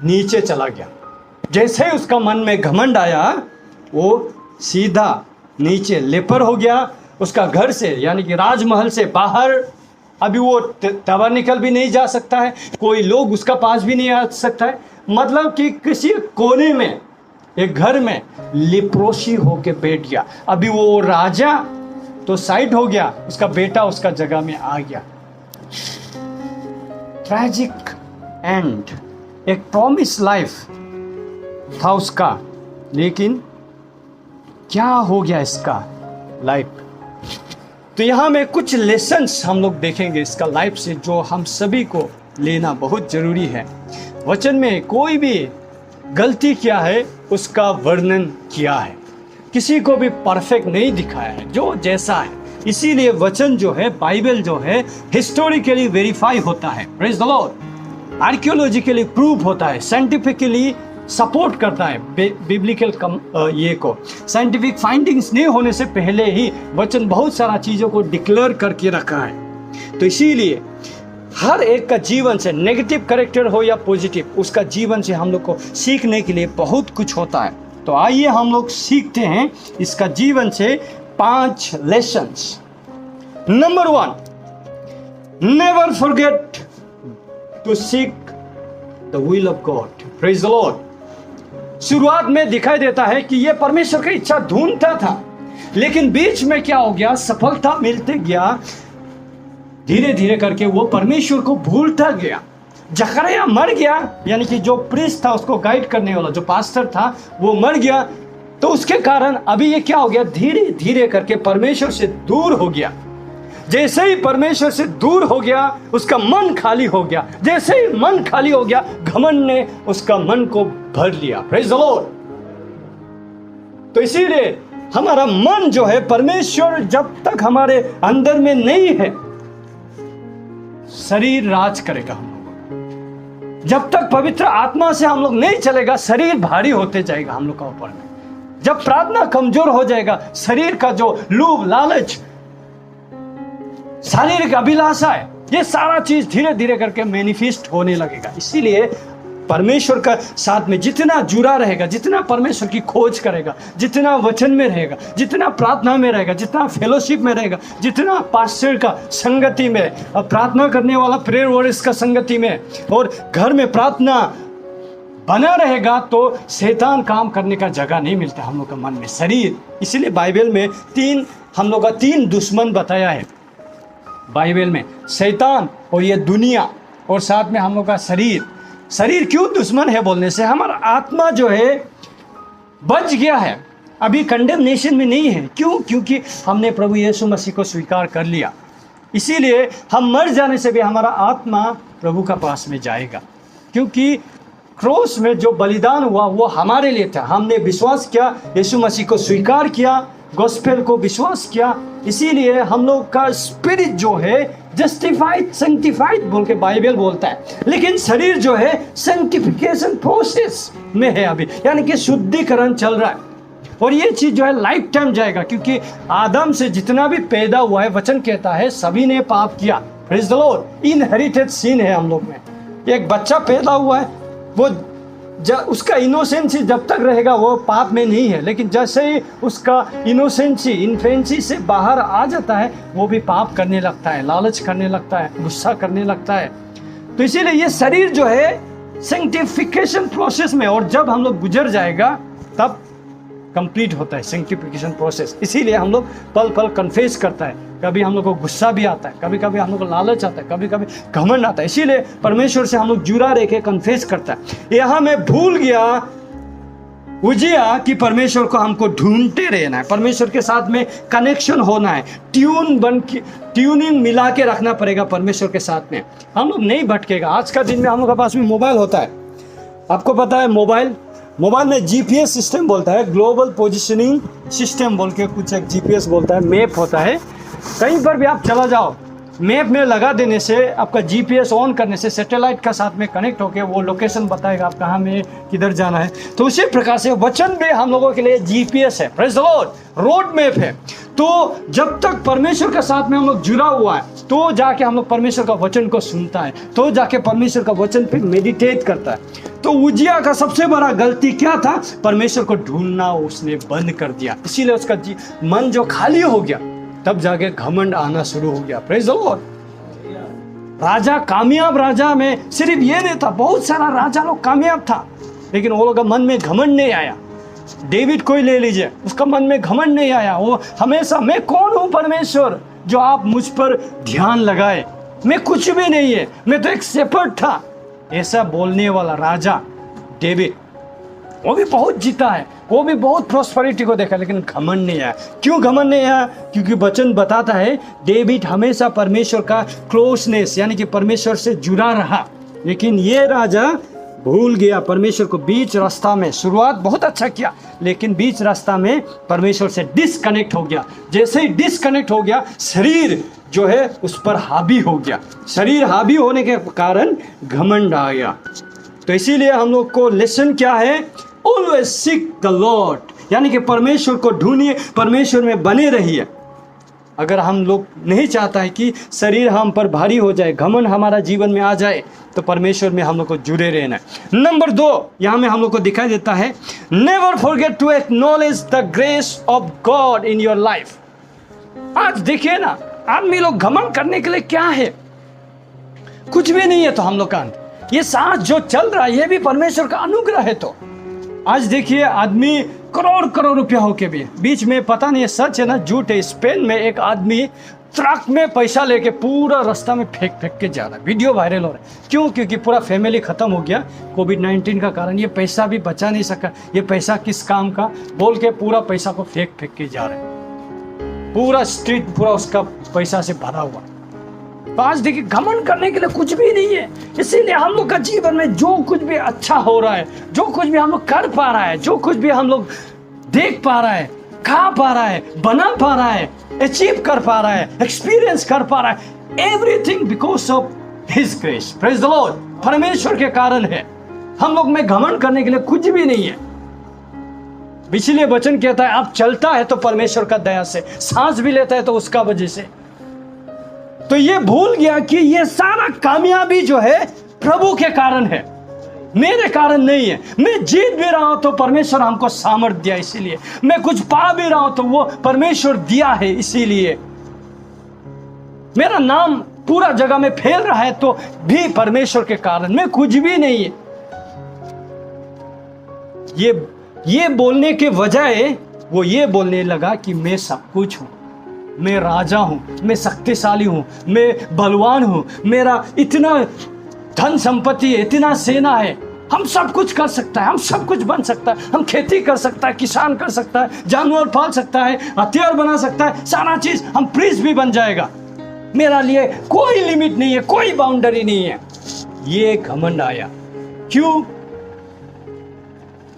नीचे चला गया। जैसे ही उसका मन में घमंड आया वो सीधा नीचे लेपर हो गया। उसका घर से यानी कि राजमहल से बाहर अभी वो टबरनिकल भी नहीं जा सकता है, कोई लोग उसका पास भी नहीं आ सकता है। मतलब कि किसी कोने में एक घर में लिप्रोसी होके बैठ गया। अभी वो राजा तो साइड हो गया, उसका बेटा उसका जगह में आ गया। ट्रैजिक एंड, एक प्रॉमिस लाइफ था उसका, लेकिन क्या हो गया इसका लाइफ। तो यहाँ में कुछ लेसन्स हम लोग देखेंगे इसका लाइफ से जो हम सभी को लेना बहुत जरूरी है। वचन में कोई भी गलती किया है उसका वर्णन किया है, किसी को भी परफेक्ट नहीं दिखाया है, जो जैसा है। इसीलिए वचन जो है, बाइबल जो है, हिस्टोरिकली वेरीफाई होता है, praise the Lord, archaeologically prove होता है, साइंटिफिकली सपोर्ट करता है बिब्लिकल ये को। साइंटिफिक फाइंडिंग्स नहीं होने से पहले ही वचन बहुत सारा चीज़ों को डिक्लेयर करके रखा है। तो इसीलिए हर एक का जीवन से, नेगेटिव कैरेक्टर हो या पॉजिटिव, उसका जीवन से हम लोग को सीखने के लिए बहुत कुछ होता है। तो आइए हम लोग सीखते हैं इसका जीवन से 5 lessons. Number 1, never forget to seek the will of God, praise the Lord. शुरुआत में दिखाई देता है कि यह परमेश्वर की इच्छा ढूंढता था, लेकिन बीच में क्या हो गया, सफलता मिलते गया, धीरे धीरे करके वो परमेश्वर को भूलता गया। जकरिया मर गया, यानी कि जो प्रीस्ट था, उसको गाइड करने वाला जो पास्टर था, वो मर गया। तो उसके कारण अभी ये क्या हो गया, धीरे धीरे करके परमेश्वर से दूर हो गया। जैसे ही परमेश्वर से दूर हो गया उसका मन खाली हो गया। जैसे ही मन खाली हो गया घमंड ने उसका मन को भर लिया, प्रेज द लॉर्ड। तो इसीलिए हमारा मन जो है, परमेश्वर जब तक हमारे अंदर में नहीं है, शरीर राज करेगा हम लोग। जब तक पवित्र आत्मा से हम लोग नहीं चलेगा, शरीर भारी होते जाएगा हम लोग का ऊपर में। जब प्रार्थना कमजोर हो जाएगा, शरीर का जो लोभ, लालच, शारीरिक अभिलाषा है, ये सारा चीज धीरे धीरे करके मैनिफेस्ट होने लगेगा। इसीलिए परमेश्वर का साथ में जितना जुड़ा रहेगा, जितना परमेश्वर की खोज करेगा, जितना वचन में रहेगा, जितना प्रार्थना में रहेगा, जितना फेलोशिप में रहेगा, जितना पास्टर का संगति में, प्रार्थना करने वाला प्रेयर वॉरियर्स का संगति में, और घर में प्रार्थना बना रहेगा, तो शैतान काम करने का जगह नहीं मिलता हम लोग का मन में, शरीर। इसीलिए बाइबल में हम लोग का 3 दुश्मन बताया है बाइबल में, शैतान और ये दुनिया, और साथ में हम लोग का शरीर। शरीर क्यों दुश्मन है बोलने से, हमारा आत्मा जो है बच गया है, अभी कंडेमनेशन में नहीं है। क्यों? क्योंकि हमने प्रभु यीशु मसीह को स्वीकार कर लिया। इसीलिए हम मर जाने से भी हमारा आत्मा प्रभु का पास में जाएगा, क्योंकि क्रोस में जो बलिदान हुआ वो हमारे लिए था। हमने विश्वास किया, यीशु मसीह को स्वीकार किया, गॉस्पेल को विश्वास किया। इसीलिए हम लोग का स्पिरिट जो है जस्टिफाइड, सैंक्टिफाइड बोल के बाइबल बोलता है, लेकिन शरीर जो है सैंक्टिफिकेशन प्रोसेस में है अभी, यानी कि शुद्धिकरण चल रहा है। और ये चीज जो है लाइफ टाइम जाएगा, क्योंकि आदम से जितना भी पैदा हुआ है, वचन कहता है सभी ने पाप किया, प्रेज द लॉर्ड। इनहेरिटेड सिन है हम लोग में। एक बच्चा पैदा हुआ है, वो उसका इनोसेंसी जब तक रहेगा वो पाप में नहीं है, लेकिन जैसे ही उसका इनोसेंसी, इन्फेंसी से बाहर आ जाता है, वो भी पाप करने लगता है, लालच करने लगता है, गुस्सा करने लगता है। तो इसीलिए ये शरीर जो है सैंक्टिफिकेशन प्रोसेस में, और जब हम लोग गुजर जाएगा तब कंप्लीट होता है सैंक्टिफिकेशन प्रोसेस। इसीलिए हम लोग पल पल कन्फेस करता है, कभी हम लोग को गुस्सा भी आता है, कभी कभी हम लोग को लालच आता है, कभी कभी घमंड आता है। इसीलिए परमेश्वर से हम लोग जुड़ा रह के कन्फेस करता है। यहाँ मैं भूल गया उजिया कि परमेश्वर को हमको ढूंढते रहना है, परमेश्वर के साथ में कनेक्शन होना है, ट्यूनिंग मिला के रखना पड़ेगा परमेश्वर के साथ में, हम लोग नहीं भटकेगा। आज का दिन में हम लोग के पास में मोबाइल होता है, आपको पता है मोबाइल में जीपीएस सिस्टम बोलता है, ग्लोबल पोजिशनिंग सिस्टम बोल के कुछ एक जीपीएस बोलता है, मैप होता है, कहीं पर भी आप चला जाओ मैप में लगा देने से, आपका जीपीएस ऑन करने से सैटेलाइट का साथ में कनेक्ट होकर वो लोकेशन बताएगा आप कहाँ में किधर जाना है। तो उसी प्रकार से वचन भी हम लोगों के लिए जीपीएस है, praise the Lord, road map है। तो जब तक परमेश्वर के साथ में हम लोग जुड़ा हुआ है तो जाके हम लोग परमेश्वर का वचन को सुनता है, तो जाके परमेश्वर का वचन पे मेडिटेट करता है। तो उजिया का सबसे बड़ा गलती क्या था? परमेश्वर को ढूंढना उसने बंद कर दिया, इसीलिए उसका मन जो खाली हो गया, तब जाके घमंड आना शुरू हो गया। Praise the Lord. राजा, कामयाब राजा में सिर्फ ये नहीं था, बहुत सारा राजा लोग कामयाब था, लेकिन वो लोग का मन में घमंड नहीं आया। डेविड को ही ले लीजिए, उसका मन में घमंड नहीं आया, वो हमेशा मैं कौन हूँ परमेश्वर जो आप मुझ पर ध्यान लगाए, मैं कुछ भी नहीं है, मैं तो एक शेपर्ड था, ऐसा बोलने वाला राजा डेविड, वो भी बहुत जीता है, वो भी बहुत प्रॉस्पेरिटी को देखा, लेकिन घमंड नहीं आया। क्यों घमंड नहीं आया? क्योंकि वचन बताता है डेविड हमेशा परमेश्वर का क्लोजनेस यानी कि परमेश्वर से जुड़ा रहा, लेकिन ये राजा भूल गया परमेश्वर को। बीच रास्ता में शुरुआत बहुत अच्छा किया, लेकिन बीच रास्ता में परमेश्वर से डिस्कनेक्ट हो गया। जैसे ही डिस्कनेक्ट हो गया, शरीर जो है उस पर हावी हो गया, शरीर हावी होने के कारण घमंड आ गया। तो इसीलिए हम लोग को लेसन क्या है? ऑलवेज सीक द लॉर्ड, यानी कि परमेश्वर को ढूंढिए, परमेश्वर में बने रहिए। अगर हम लोग नहीं चाहता है कि शरीर हम पर भारी हो जाए, घमंड हमारा जीवन में आ जाए, तो परमेश्वर में हम लोग को जुड़े रहना है। नंबर 2 यहाँ में हम लोग को दिखाई देता है, never forget to acknowledge the grace of God in your life. आज देखिए ना, आदमी लोग घमंड करने के लिए क्या है? कुछ भी नहीं है। तो हम लोग का ये सांस जो चल रहा है ये भी परमेश्वर का अनुग्रह है। तो आज देखिए आदमी करोड़ रुपया होके भी, बीच में पता नहीं है सच है ना झूठ है, स्पेन में एक आदमी ट्रक में पैसा लेके पूरा रास्ता में फेंक के जा रहा है, वीडियो वायरल हो रहा है। क्यों? क्योंकि पूरा फैमिली खत्म हो गया कोविड-19 का कारण, ये पैसा भी बचा नहीं सका, ये पैसा किस काम का बोल के पूरा पैसा को फेंक के जा रहे हैं, पूरा स्ट्रीट पूरा उसका पैसा से भरा हुआ। तो आज देखिए घमंड करने के लिए कुछ भी नहीं है। इसीलिए हम लोग का जीवन में जो कुछ भी अच्छा हो रहा है, जो कुछ भी हम लोग कर पा रहा है, जो कुछ भी हम लोग देख पा रहा है, खा पा रहा है, बना पा रहा है, अचीव कर पा रहा है, एक्सपीरियंस कर पा रहा है, everything because of his grace. Praise the Lord. परमेश्वर के कारण है। हम लोग में घमंड करने के लिए कुछ भी नहीं है। इसीलिए वचन कहता है आप चलता है तो परमेश्वर का दया से, सांस भी लेता है तो उसका वजह से। तो ये भूल गया कि ये सारा कामयाबी जो है प्रभु के कारण है, मेरे कारण नहीं है। मैं जीत भी रहा हूं तो परमेश्वर हमको सामर्थ्य दिया, इसीलिए मैं कुछ पा भी रहा हूं तो वो परमेश्वर दिया है, इसीलिए मेरा नाम पूरा जगह में फैल रहा है तो भी परमेश्वर के कारण, मैं कुछ भी नहीं है। ये बोलने के बजाय वो ये बोलने लगा कि मैं सब कुछ हूं, मैं राजा हूं, मैं शक्तिशाली हूं, मैं बलवान हूं, मेरा इतना धन संपत्ति है, इतना सेना है, हम सब कुछ कर सकता है, हम सब कुछ बन सकता है, हम खेती कर सकता है, किसान कर सकता है, जानवर पाल सकता है, हथियार बना सकता है, सारा चीज, हम प्रिंस भी बन जाएगा, मेरा लिए कोई लिमिट नहीं है, कोई बाउंड्री नहीं है। ये घमंड आया। क्यों?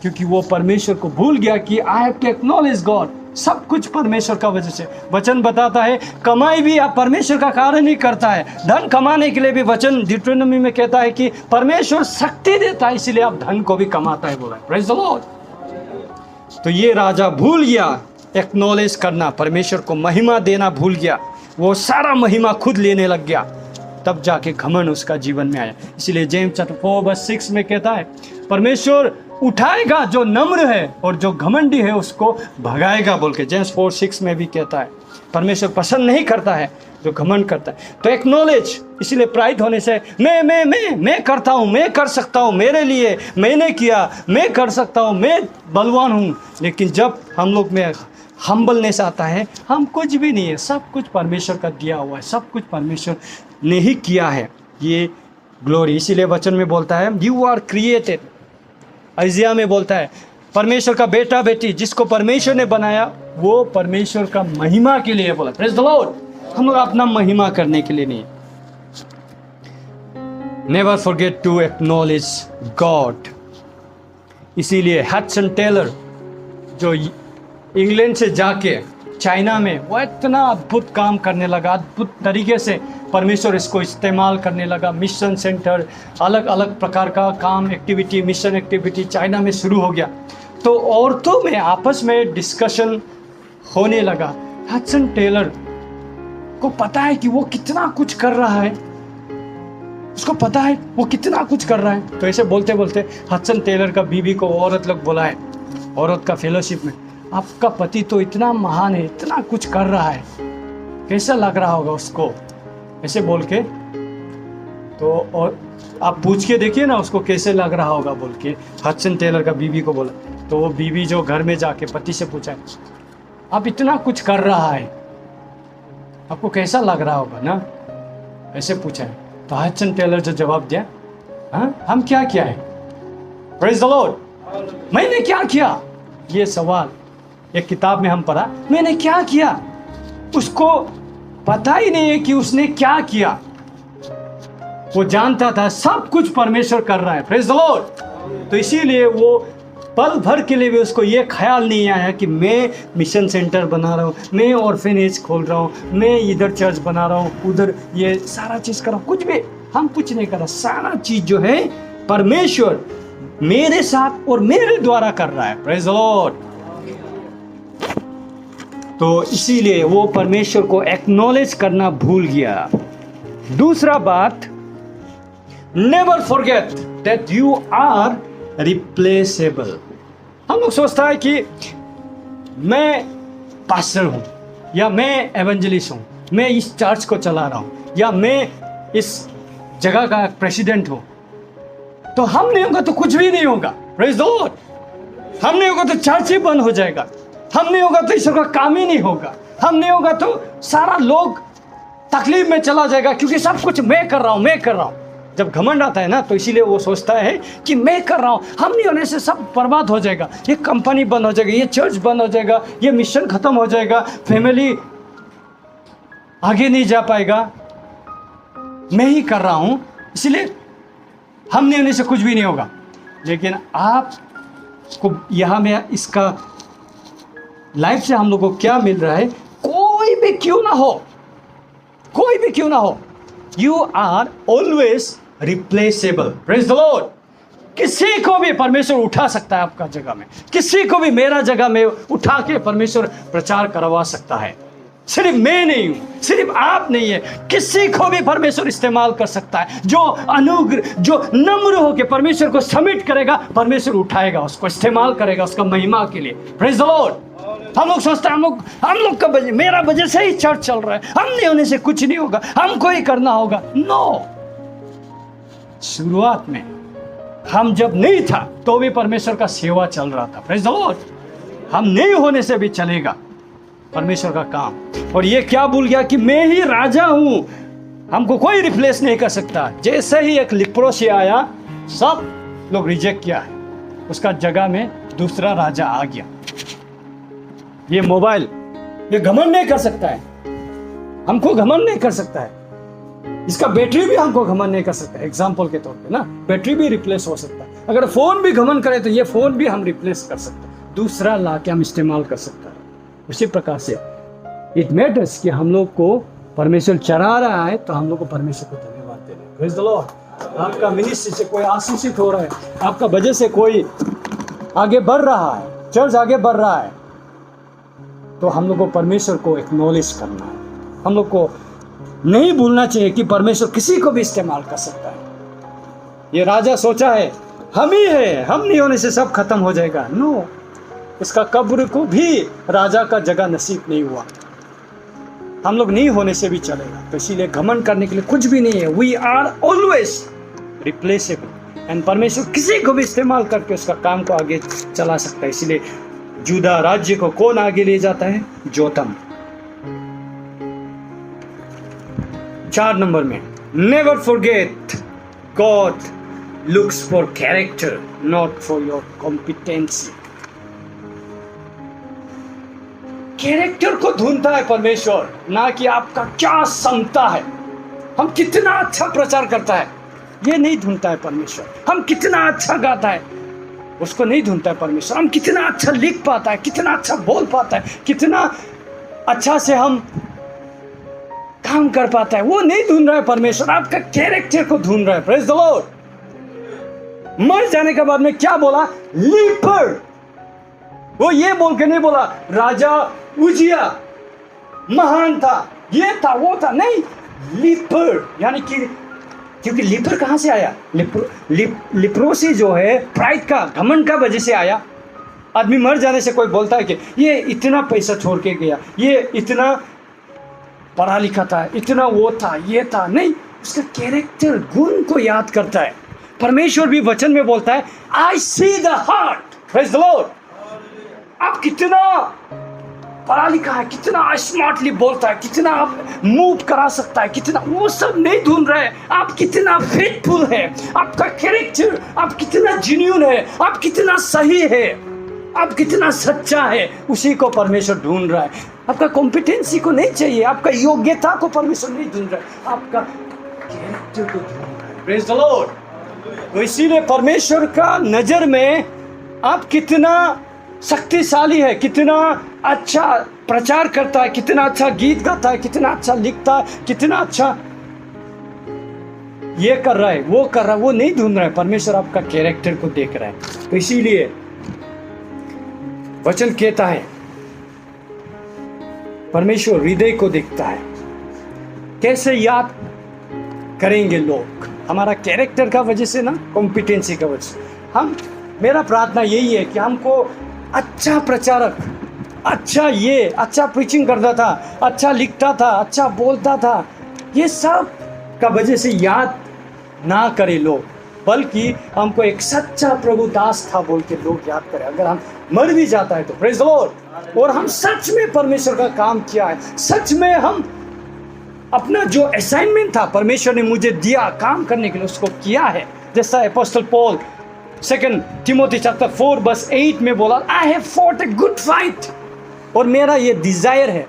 क्योंकि वो परमेश्वर को भूल गया कि I have to acknowledge God. सब कुछ परमेश्वर का वजह से। वचन बताता है कमाई भी आप परमेश्वर का कारण ही करता है। धन कमाने के लिए भी वचन ड्यूटेरोनोमी में कहता है कि परमेश्वर शक्ति देता है, इसीलिए आप धन को भी कमाता है, बोला है। Praise the Lord. तो ये राजा भूल गया एक्नॉलेज करना, परमेश्वर को महिमा देना भूल गया, वो सारा महिमा खुद लेने लग गया, तब जाके घमंड उसका जीवन में आया। इसीलिए जेम्स चैप्टर 4:6 में कहता है परमेश्वर उठाएगा जो नम्र है और जो घमंडी है उसको भगाएगा, बोल के जेम्स 4:6 में भी कहता है। परमेश्वर पसंद नहीं करता है जो घमंड करता है। तो एक्नॉलेज, इसीलिए प्राइड होने से मैं करता हूँ, मैं कर सकता हूँ, मेरे लिए मैंने किया, मैं कर सकता हूँ, मैं बलवान हूँ। लेकिन जब हम लोग में हम्बलनेस आता है, हम कुछ भी नहीं है, सब कुछ परमेश्वर का दिया हुआ है, सब कुछ परमेश्वर ने ही किया है, ये ग्लोरी। इसीलिए वचन में बोलता है यू आर क्रिएटेड। आइजिया में बोलता है परमेश्वर का बेटा बेटी जिसको परमेश्वर ने बनाया, वो परमेश्वर का महिमा के लिए बोला। Praise the Lord. हम लोग अपना महिमा करने के लिए नहीं। Never forget to acknowledge God. इसीलिए हडसन टेलर जो इंग्लैंड से जाके चाइना में वो इतना अद्भुत काम करने लगा, अद्भुत तरीके से परमेश्वर इसको इस्तेमाल करने लगा। मिशन सेंटर, अलग अलग प्रकार का काम, एक्टिविटी, मिशन एक्टिविटी चाइना में शुरू हो गया। तो औरतों में आपस में डिस्कशन होने लगा। हडसन टेलर को पता है कि वो कितना कुछ कर रहा है, उसको पता है वो कितना कुछ कर रहा है। तो ऐसे बोलते बोलते हडसन टेलर का बीवी को औरत लोग बुलाए, औरत का फेलोशिप में, आपका पति तो इतना महान है, इतना कुछ कर रहा है, कैसा लग रहा होगा उसको, ऐसे बोल के। तो और आप पूछ के देखिए ना उसको कैसे लग रहा होगा बोल के हडसन टेलर का बीवी को बोला। तो वो बीवी जो घर में जाके पति से पूछा, आप इतना कुछ कर रहा है, आपको कैसा लग रहा होगा ना, ऐसे पूछा है। तो हडसन टेलर जो जवाब दिया, हाँ हम क्या किया है, प्रेज द लॉर्ड, मैंने क्या किया, ये सवाल एक किताब में हम पढ़ा, मैंने क्या किया, उसको पता ही नहीं है कि उसने क्या किया। वो जानता था सब कुछ परमेश्वर कर रहा है, प्रेज द लॉर्ड। तो इसीलिए वो पल भर के लिए भी उसको ये ख्याल नहीं आया कि मैं मिशन सेंटर बना रहा हूँ, मैं ऑर्फेनेज खोल रहा हूँ, मैं इधर चर्च बना रहा हूँ, उधर ये सारा चीज़ कर रहा हूँ, कुछ भी हम कुछ नहीं कर रहा। सारा चीज़ जो है परमेश्वर मेरे साथ और मेरे द्वारा कर रहा है, प्रेज द लॉर्ड। तो इसीलिए वो परमेश्वर को एक्नॉलेज करना भूल गया। दूसरा बात, never forget that you are replaceable. हम लोग सोचता है कि मैं पास्टर हूं, या मैं एवेंजलिस्ट हूं, मैं इस चर्च को चला रहा हूं, या मैं इस जगह का प्रेसिडेंट हूं, तो हम नहीं होगा तो कुछ भी नहीं होगा, प्रेज द लॉर्ड। हम नहीं होगा तो चर्च ही बंद हो जाएगा, हम नहीं होगा तो ईश्वर का काम ही नहीं होगा, हम नहीं होगा तो सारा लोग तकलीफ में चला जाएगा, क्योंकि सब कुछ मैं कर रहा हूं, मैं कर रहा हूं। जब घमंड आता है ना, तो इसीलिए वो सोचता है कि मैं कर रहा हूं, हम नहीं होने से सब बर्बाद हो जाएगा, ये कंपनी बंद हो जाएगी, ये चर्च बंद हो जाएगा, ये मिशन खत्म हो जाएगा, फैमिली आगे नहीं जा पाएगा, मैं ही कर रहा हूं, इसलिए हम नहीं होने से कुछ भी नहीं होगा। लेकिन आपको यहाँ में इसका लाइफ से हम लोग को क्या मिल रहा है, कोई भी क्यों ना हो, कोई भी क्यों ना हो, you are always replaceable, praise the Lord. किसी को भी परमेश्वर उठा सकता है आपका जगह में, किसी को भी मेरा जगह में उठा के परमेश्वर प्रचार करवा सकता है। सिर्फ मैं नहीं हूं, सिर्फ आप नहीं है, किसी को भी परमेश्वर इस्तेमाल कर सकता है। जो अनुग्रह, जो नम्र होकर परमेश्वर को सबमिट करेगा, परमेश्वर उठाएगा, उसको इस्तेमाल करेगा उसका महिमा के लिए, प्रेज द लॉर्ड। हम लोग सोचते हैं हम लोग का वजह, मेरा वजह से ही चर्च चल रहा है, हम नहीं होने से कुछ नहीं होगा, हमको ही करना होगा। नो, शुरुआत में हम जब नहीं था तो भी परमेश्वर का सेवा चल रहा था, प्रेज द लॉर्ड। हम नहीं होने से भी चलेगा परमेश्वर का काम। और ये क्या भूल गया कि मैं ही राजा हूं, हमको कोई रिप्लेस नहीं कर सकता। जैसे ही एक लिप्रोसी आया, सब लोग रिजेक्ट किया है, उसका जगह में दूसरा राजा आ गया। ये मोबाइल, ये घमंड नहीं कर सकता है, हमको घमंड नहीं कर सकता है, इसका बैटरी भी हमको घमंड नहीं कर सकता है। एग्जाम्पल के तौर पे ना, बैटरी भी रिप्लेस हो सकता है। अगर फोन भी घमंड करे तो ये फोन भी हम रिप्लेस कर सकते हैं, दूसरा ला के हम इस्तेमाल कर सकते हैं। उसी प्रकार से इट मैटर्स कि हम लोग को परमेश्वर चढ़ा रहा है, तो हम लोग को परमेश्वर को धन्यवाद देना है, प्रेज द लॉर्ड। आपका मिनिस्ट्री से कोई आशीषित हो रहा है, आपका वजह से कोई आगे बढ़ रहा है, चर्च आगे बढ़ रहा है, तो हम लोग को परमेश्वर को एक्नॉलेज करना है। हम लोग को नहीं भूलना चाहिए कि परमेश्वर किसी को भी इस्तेमाल कर सकता है। ये राजा सोचा है हम ही है, हम नहीं होने से सब खत्म हो जाएगा। नो, इसका कब्र को भी राजा का जगह नसीब नहीं हुआ। हम लोग नहीं होने से भी चलेगा। तो इसीलिए घमंड करने के लिए कुछ भी नहीं है। We are always replaceable and परमेश्वर किसी को भी इस्तेमाल करके उसका काम को आगे चला सकता है। इसीलिए जुदा राज्य को कौन आगे ले जाता है? जोतम। 4 नंबर में, never forget God looks for character not for your competency. Character को ढूंढता है परमेश्वर, ना कि आपका क्या क्षमता है, हम कितना अच्छा प्रचार करता है, ये नहीं ढूंढता है परमेश्वर। हम कितना अच्छा गाता है, उसको नहीं ढूंढता है परमेश्वर। हम कितना अच्छा लिख पाता है, कितना अच्छा बोल पाता है, कितना अच्छा से हम काम कर पाता है, वो नहीं ढूंढ रहा है परमेश्वर। आपका कैरेक्टर को ढूंढ रहा है। Praise the Lord. मर जाने के बाद में क्या बोला? लीपर। वो ये बोल के नहीं बोला राजा उजिया महान था, ये था वो था, नहीं, लीपर। यानी कि क्योंकि लीपर कहां से आया? लिप्रोसी जो है प्राइड का, घमंड का वजह से आया। आदमी मर जाने से कोई बोलता है कि ये इतना पैसा छोड़ के गया, ये इतना पढ़ा लिखा था, इतना वो था, ये था, नहीं, उसका कैरेक्टर गुण को याद करता है। परमेश्वर भी वचन में बोलता है I see the heart. Praise the Lord. आप कितना पढ़ा लिखा है, कितना स्मार्टली बोलता है, कितना आप मूव करा सकता है, कितना, वो सब नहीं ढूंढ रहे। आप कितना फेथफुल है, आपका कैरेक्टर, आप कितना जेन्युइन है, आप कितना सही है, आप कितना सच्चा है, उसी को परमेश्वर ढूंढ रहा है। आपका कॉम्पिटेंसी को नहीं चाहिए, आपका योग्यता को परमेश्वर नहीं ढूंढ रहा है, आपका कैरेक्टर को ढूंढ रहा है। Praise the Lord. तो इसीलिए परमेश्वर का नजर में आप कितना शक्तिशाली है, कितना अच्छा प्रचार करता है, कितना अच्छा गीत गाता है, कितना अच्छा लिखता है, कितना अच्छा ये कर रहा है, वो कर रहा है, वो नहीं ढूंढ रहा है। परमेश्वर आपका कैरेक्टर को देख रहा है। तो इसीलिए वचन कहता है परमेश्वर हृदय को देखता है। कैसे याद करेंगे लोग? हमारा कैरेक्टर का वजह से ना, कॉम्पिटेंसी का वजह से। हम, मेरा प्रार्थना यही है कि हमको अच्छा प्रचारक, अच्छा ये, अच्छा प्रीचिंग करता था, अच्छा लिखता था, अच्छा बोलता था, ये सब का वजह से याद ना करे लोग, बल्कि हमको एक सच्चा प्रभु दास था बोल के लोग याद करें। अगर हम मर भी जाता है तो प्रेज द लॉर्ड, और हम सच में परमेश्वर का काम किया है, सच में हम अपना जो असाइनमेंट था परमेश्वर ने मुझे दिया काम करने के लिए, उसको किया है। जैसा apostle Paul 2 Timothy chapter 4 verse 8 में बोला, I have fought a good fight. और मेरा ये डिजायर है,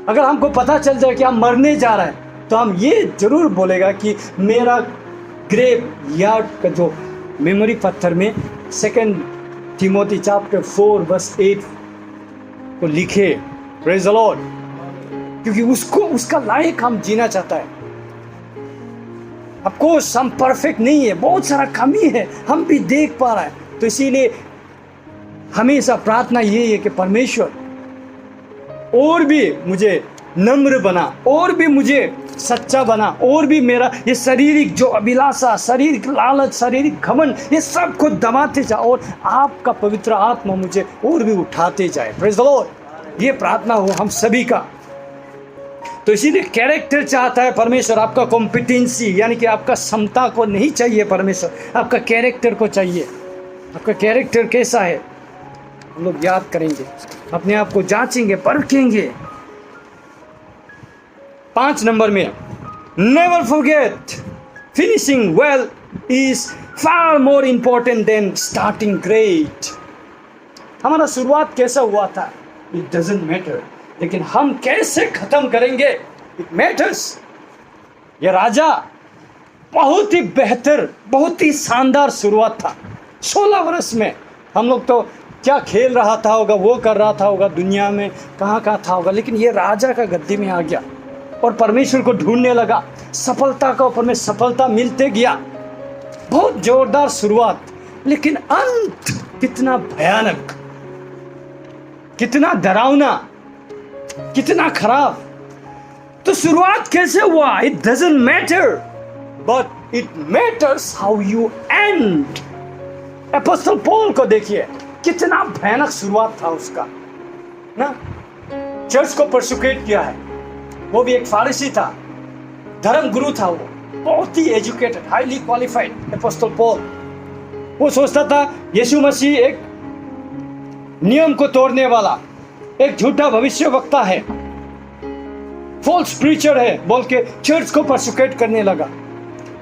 अगर हमको पता चल जाए कि हम मरने जा रहे हैं, तो हम ये जरूर बोलेगा कि मेरा ग्रेव यार्ड का जो मेमोरी पत्थर में 2 तिमोथी चैप्टर 4 वर्स 8 को लिखे। Praise the Lord. क्योंकि उसको, उसका लायक हम जीना चाहता है। ऑफकोर्स हम परफेक्ट नहीं है, बहुत सारा कमी है, हम भी देख पा रहा है। तो इसीलिए हमेशा प्रार्थना यही है कि परमेश्वर और भी मुझे नम्र बना, और भी मुझे सच्चा बना, और भी मेरा ये शारीरिक जो अभिलाषा, शारीरिक लालच, शारीरिक घमंड, ये सब को दबाते जाए, और आपका पवित्र आत्मा मुझे और भी उठाते जाए। Praise the Lord. ये प्रार्थना हो हम सभी का। तो इसीलिए कैरेक्टर चाहता है परमेश्वर, आपका कॉम्पिटेंसी यानी कि आपका क्षमता को नहीं चाहिए परमेश्वर, आपका कैरेक्टर को चाहिए। आपका कैरेक्टर कैसा है हम लोग याद करेंगे, अपने आप को जांचेंगे, परखेंगे। 5 नंबर में, never forget finishing well is far more important than starting great. हमारा शुरुआत कैसा हुआ था इट डजंट मैटर, लेकिन हम कैसे खत्म करेंगे इट मैटर्स। यह राजा बहुत ही बेहतर, बहुत ही शानदार शुरुआत था। 16 वर्ष में हम लोग तो क्या खेल रहा था होगा, वो कर रहा था होगा, दुनिया में कहाँ कहाँ था होगा, लेकिन ये राजा का गद्दी में आ गया और परमेश्वर को ढूंढने लगा। सफलता का ऊपर में सफलता मिलते गया। बहुत जोरदार शुरुआत, लेकिन अंत कितना भयानक, कितना डरावना, कितना खराब। तो शुरुआत कैसे हुआ it doesn't matter, but it matters how you and. Apostle Paul को देखिए, कितना भयानक शुरुआत था उसका ना। चर्च को परसिक्यूट किया है, वो भी एक फारिसी था, धर्म गुरु था, वो बहुत ही educated, highly qualified apostle Paul. वो सोचता था यीशु मसीह एक नियम को तोड़ने वाला, एक झूठा भविष्यवक्ता है, फॉल्स प्रीचर है बोल के चर्च को परसिक्यूट करने लगा,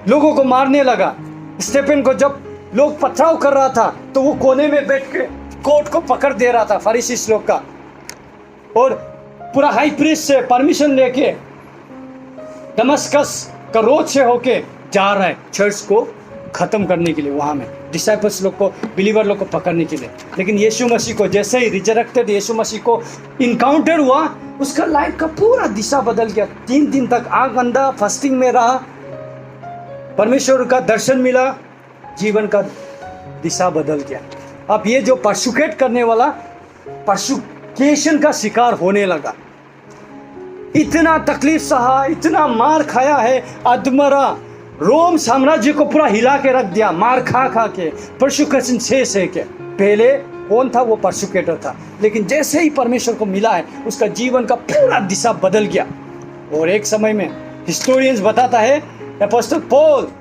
लोगों को मारने लगा। स्टेफन को जब लोग पथराव कर रहा था तो वो कोने में बैठ के कोर्ट को पकड़ दे रहा था फरीसी लोग का, और पूरा हाई प्रीस्ट से परमिशन लेके दमस्कस का रोड से होके जा रहा है चर्च को ख़त्म करने के लिए, वहाँ में डिसाइपल्स लोग को, बिलीवर लोग को पकड़ने के लिए। लेकिन यीशु मसीह को जैसे ही रिजरेक्टेड यीशु मसीह को इनकाउंटर हुआ, उसका लाइफ का पूरा दिशा बदल गया। 3 दिन तक आग अंधा फास्टिंग में रहा, परमेश्वर का दर्शन मिला, जीवन का दिशा बदल गया। अब ये जो परसुकेट करने वाला परसुकेशन का शिकार होने लगा। इतना तकलीफ सहा, इतना मार खाया है, अधमरा रोम साम्राज्य को पूरा हिला के रख दिया, मार खा खा के, परसुकेशन से के। पहले कौन था? वो परसुकेटर था। लेकिन जैसे ही परमेश्वर को मिला है, उसका जीवन का पूरा दिशा बदल गया। और एक समय में हिस्टोरियंस बताता है, अपोस्टल पॉल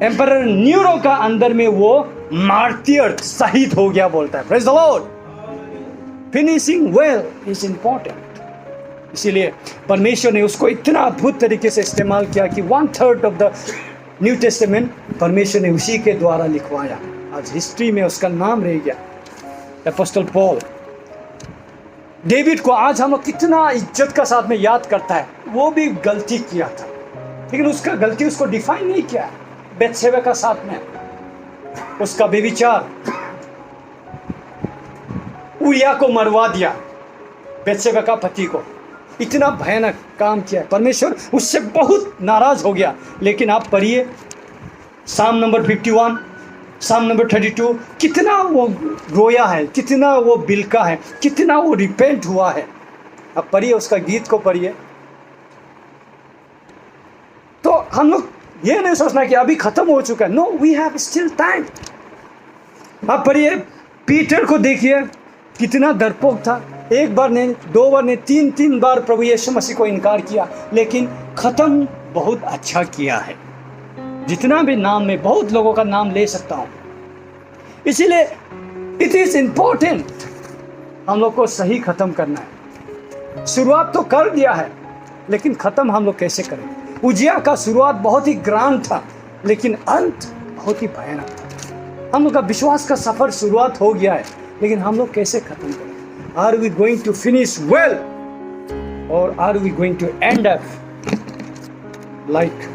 एम्परर न्यूरो का अंदर में वो मार्टियर, शहीद हो गया बोलता है। Praise the Lord. Finishing well is important. इसीलिए परमेश्वर ने उसको इतना अद्भुत तरीके से इस्तेमाल किया कि 1/3 ऑफ द न्यू टेस्टामेंट परमेश्वर ने उसी के द्वारा लिखवाया। आज हिस्ट्री में उसका नाम रह गया, अपोस्टल पॉल। डेविड को आज हम कितना इज्जत का साथ में याद करता है। वो भी गलती किया था, लेकिन उसका गलती उसको डिफाइन नहीं किया। बेतशेबा का साथ में उसका व्यभिचार, उरिया को मरवा दिया, बेतशेबा का पति को। इतना भयानक काम किया। परमेश्वर उससे बहुत नाराज हो गया। लेकिन आप पढ़िए साम नंबर 51, साम नंबर 32, कितना वो रोया है, कितना वो बिलका है, कितना वो रिपेंट हुआ है। अब पढ़िए उसका गीत को पढ़िए। तो हम लोग ये नहीं सोचना कि अभी खत्म हो चुका है। No, we have still time. आप पढ़िए पीटर को देखिए, कितना डरपोक था। 1 बार नहीं, 2 बार नहीं, 3 बार प्रभु यीशु मसीह को इनकार किया, लेकिन ख़त्म बहुत अच्छा किया है। जितना भी नाम में बहुत लोगों का नाम ले सकता हूँ। इसीलिए इट इज़ इम्पोर्टेंट हम लोग को सही ख़त्म करना है। शुरुआत तो कर दिया है, लेकिन ख़त्म हम लोग कैसे करें? उजिया का शुरुआत बहुत ही ग्रांड था, लेकिन अंत बहुत ही भयानक था। हम लोग का विश्वास का सफ़र शुरुआत हो गया है, लेकिन हम लोग कैसे ख़त्म करें? Are we going to finish well, or are we going to end up like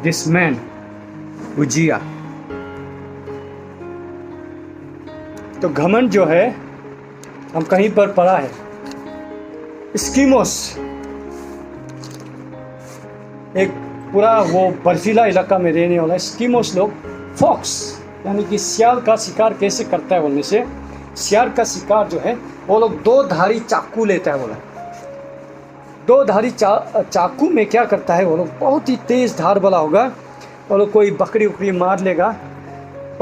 this man, उजिया? तो घमंड जो है, हम कहीं पर पढ़ा है, स्कीमोस, एक पूरा वो बर्फीला इलाका में रहने वाला स्कीमोस लोग, फॉक्स यानी कि सियाल का शिकार कैसे करता है बोलने से, सियार का शिकार जो है वो लोग 2 धारी चाकू लेता है। बोला 2 धारी चाकू में क्या करता है वो लोग, बहुत ही तेज़ धार वाला होगा। वो लोग कोई बकरी उकरी मार लेगा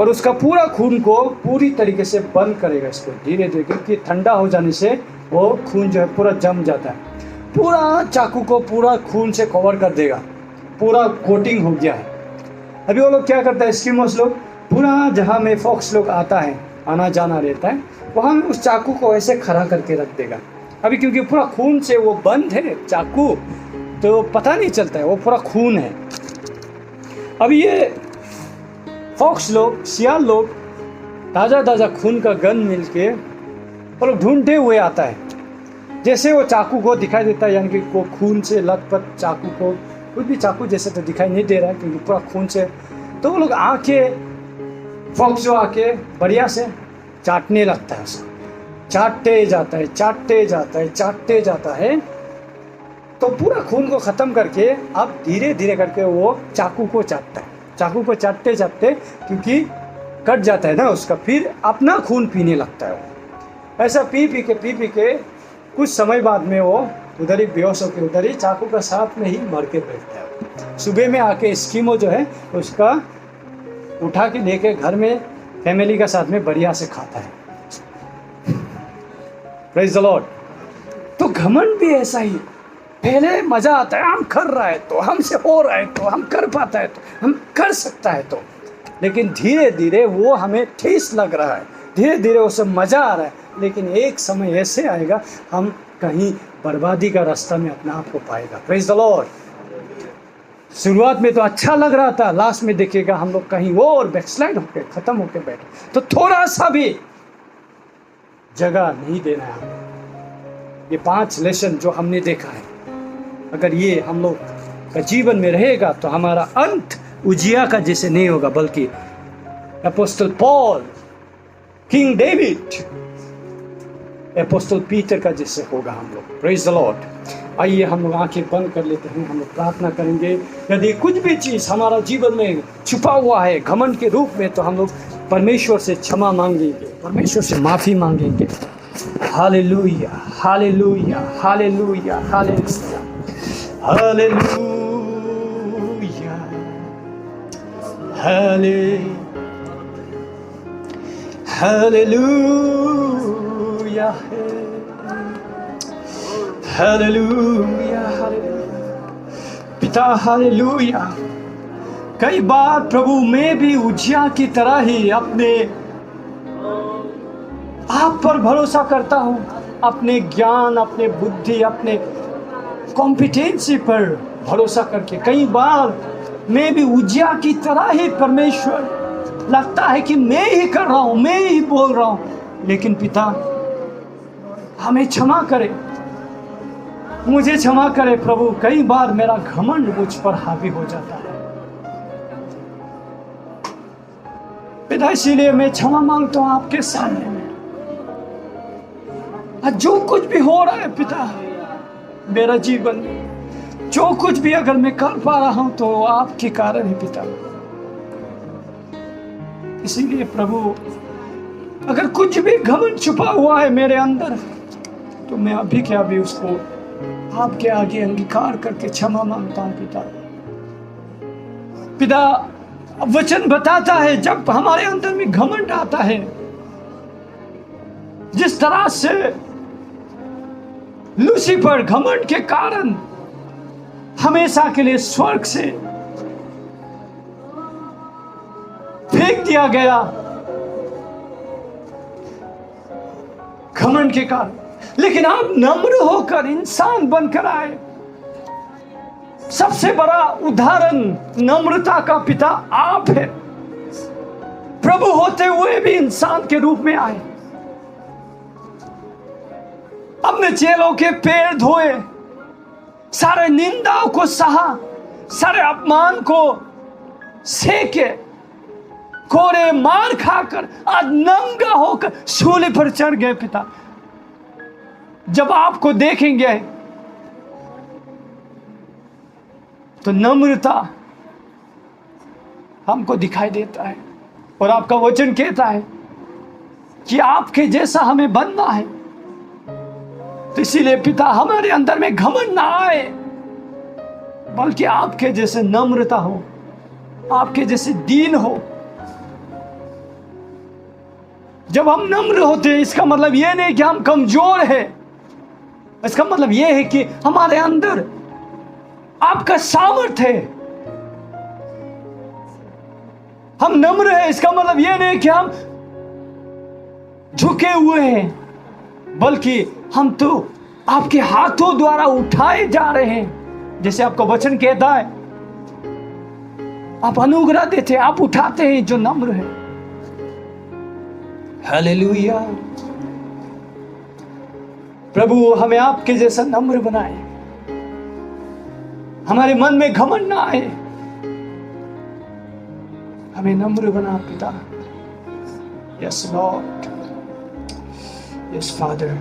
और उसका पूरा खून को पूरी तरीके से बंद करेगा, इसको धीरे धीरे, क्योंकि ठंडा हो जाने से वो खून जो है पूरा जम जाता है। पूरा चाकू को पूरा खून से कवर कर देगा, पूरा कोटिंग हो गया है। अभी वो लोग क्या करता है, एस्किमोस लोग, पूरा जहाँ में फॉक्स लोग आता है, आना जाना रहता है, वहाँ में उस चाकू को ऐसे खड़ा करके रख देगा। अभी क्योंकि पूरा खून से वो बंद है चाकू, तो पता नहीं चलता है, वो पूरा खून है। अब ये फॉक्स लोग, सियाल लोग, ताज़ा ताज़ा खून का गंध मिल के वो लोग ढूंढते हुए आता है। जैसे वो चाकू को दिखाई देता है, यानी कि वो खून से लथपथ चाकू को, कुछ भी चाकू जैसे तो दिखाई नहीं दे रहा है क्योंकि पूरा खून से, तो वो लोग आके, फॉक्स जो आके बढ़िया से चाटने लगता है उसको, चाटते जाता है, चाटते जाता है, चाटते जाता है। तो पूरा खून को ख़त्म करके अब धीरे धीरे करके वो चाकू को चाटता है। चाकू को चाटते चाटते, क्योंकि कट जाता है ना उसका, फिर अपना खून पीने लगता है वो। ऐसा पी पी के कुछ समय बाद में वो उधर ही बेहोश होकर उधर ही चाकू का साथ में ही मर के बैठता है। सुबह में आके स्कीमो जो है उसका उठा के लेके घर में फैमिली का साथ में बढ़िया से खाता है। Praise the Lord. तो घमंड भी ऐसा ही, पहले मज़ा आता है, हम कर रहा है तो, हमसे हो रहा है तो, हम कर पाता है तो, हम कर सकता है तो, लेकिन धीरे धीरे वो हमें ठेस लग रहा है, धीरे धीरे उससे मज़ा आ रहा है, लेकिन एक समय ऐसे आएगा हम कहीं बर्बादी का रास्ता में अपने आप को पाएगा। Praise the Lord. शुरुआत में तो अच्छा लग रहा था, लास्ट में देखिएगा हम लोग कहीं और बैकस्लाइड होकर ख़त्म होकर बैठे। तो थोड़ा सा भी जगह नहीं देना है हमें। ये 5 लेसन जो हमने देखा है, अगर ये हम लोग का जीवन में रहेगा तो हमारा अंत उजिया का जैसे नहीं होगा, बल्कि apostle Paul, king David, apostle Peter का जैसे होगा हम लोग। Praise the Lord. आइए हम लोग आंखें बंद कर लेते हैं, हम लोग प्रार्थना करेंगे। यदि कुछ भी चीज़ हमारा जीवन में छुपा हुआ है घमंड के रूप में, तो हम लोग परमेश्वर से क्षमा मांगेंगे, परमेश्वर से माफ़ी मांगेंगे। Hallelujah, hallelujah, hallelujah, hallelujah, hallelujah, hallelujah, hallelujah, hallelujah. पिता हालेलुया। कई बार प्रभु मैं भी उजिया की तरह ही अपने आप पर भरोसा करता हूँ, अपने ज्ञान, अपने बुद्धि, अपने कॉम्पिटेंसी पर भरोसा करके कई बार मैं भी उजिया की तरह ही परमेश्वर लगता है कि मैं ही कर रहा हूँ, मैं ही बोल रहा हूँ। लेकिन पिता हमें क्षमा करे, मुझे क्षमा करे प्रभु। कई बार मेरा घमंड मुझ पर हावी हो जाता है पिता, इसीलिए मैं क्षमा मांगता हूँ आपके सामने में। जो कुछ भी हो रहा है पिता मेरा जीवन में, जो कुछ भी अगर मैं कर पा रहा हूं तो आपके कारण है पिता। इसीलिए प्रभु अगर कुछ भी घमंड छुपा हुआ है मेरे अंदर, तो मैं अभी के अभी उसको आपके आगे अंगीकार करके क्षमा मांगता हूं पिता। पिता वचन बताता है जब हमारे अंदर में घमंड आता है, जिस तरह से लूसीफर घमंड के कारण हमेशा के लिए स्वर्ग से फेंक दिया गया, घमंड के कारण। लेकिन आप नम्र होकर इंसान बनकर आए। सबसे बड़ा उदाहरण नम्रता का पिता आप है। प्रभु होते हुए भी इंसान के रूप में आए, अपने चेलों के पैर धोए, सारे निंदाओं को सहा, सारे अपमान को सेके, कोरे मार खाकर आज नंगा होकर सूली पर चढ़ गए पिता। जब आपको देखेंगे तो नम्रता हमको दिखाई देता है, और आपका वचन कहता है कि आपके जैसा हमें बनना है। तो इसीलिए पिता हमारे अंदर में घमंड ना आए, बल्कि आपके जैसे नम्रता हो, आपके जैसे दीन हो। जब हम नम्र होते हैं, इसका मतलब यह नहीं कि हम कमजोर है, इसका मतलब यह है कि हमारे अंदर आपका सामर्थ्य है। हम नम्र हैं, इसका मतलब यह नहीं कि हम झुके हुए हैं, बल्कि हम तो आपके हाथों द्वारा उठाए जा रहे हैं। जैसे आपका वचन कहता है, आप अनुग्रह देते हैं, आप उठाते हैं जो नम्र है। हालेलुया। प्रभु हमें आपके जैसा नम्र बनाए, हमारे मन में घमंड ना आए, हमें नम्र बना पिता। Yes Lord, yes father.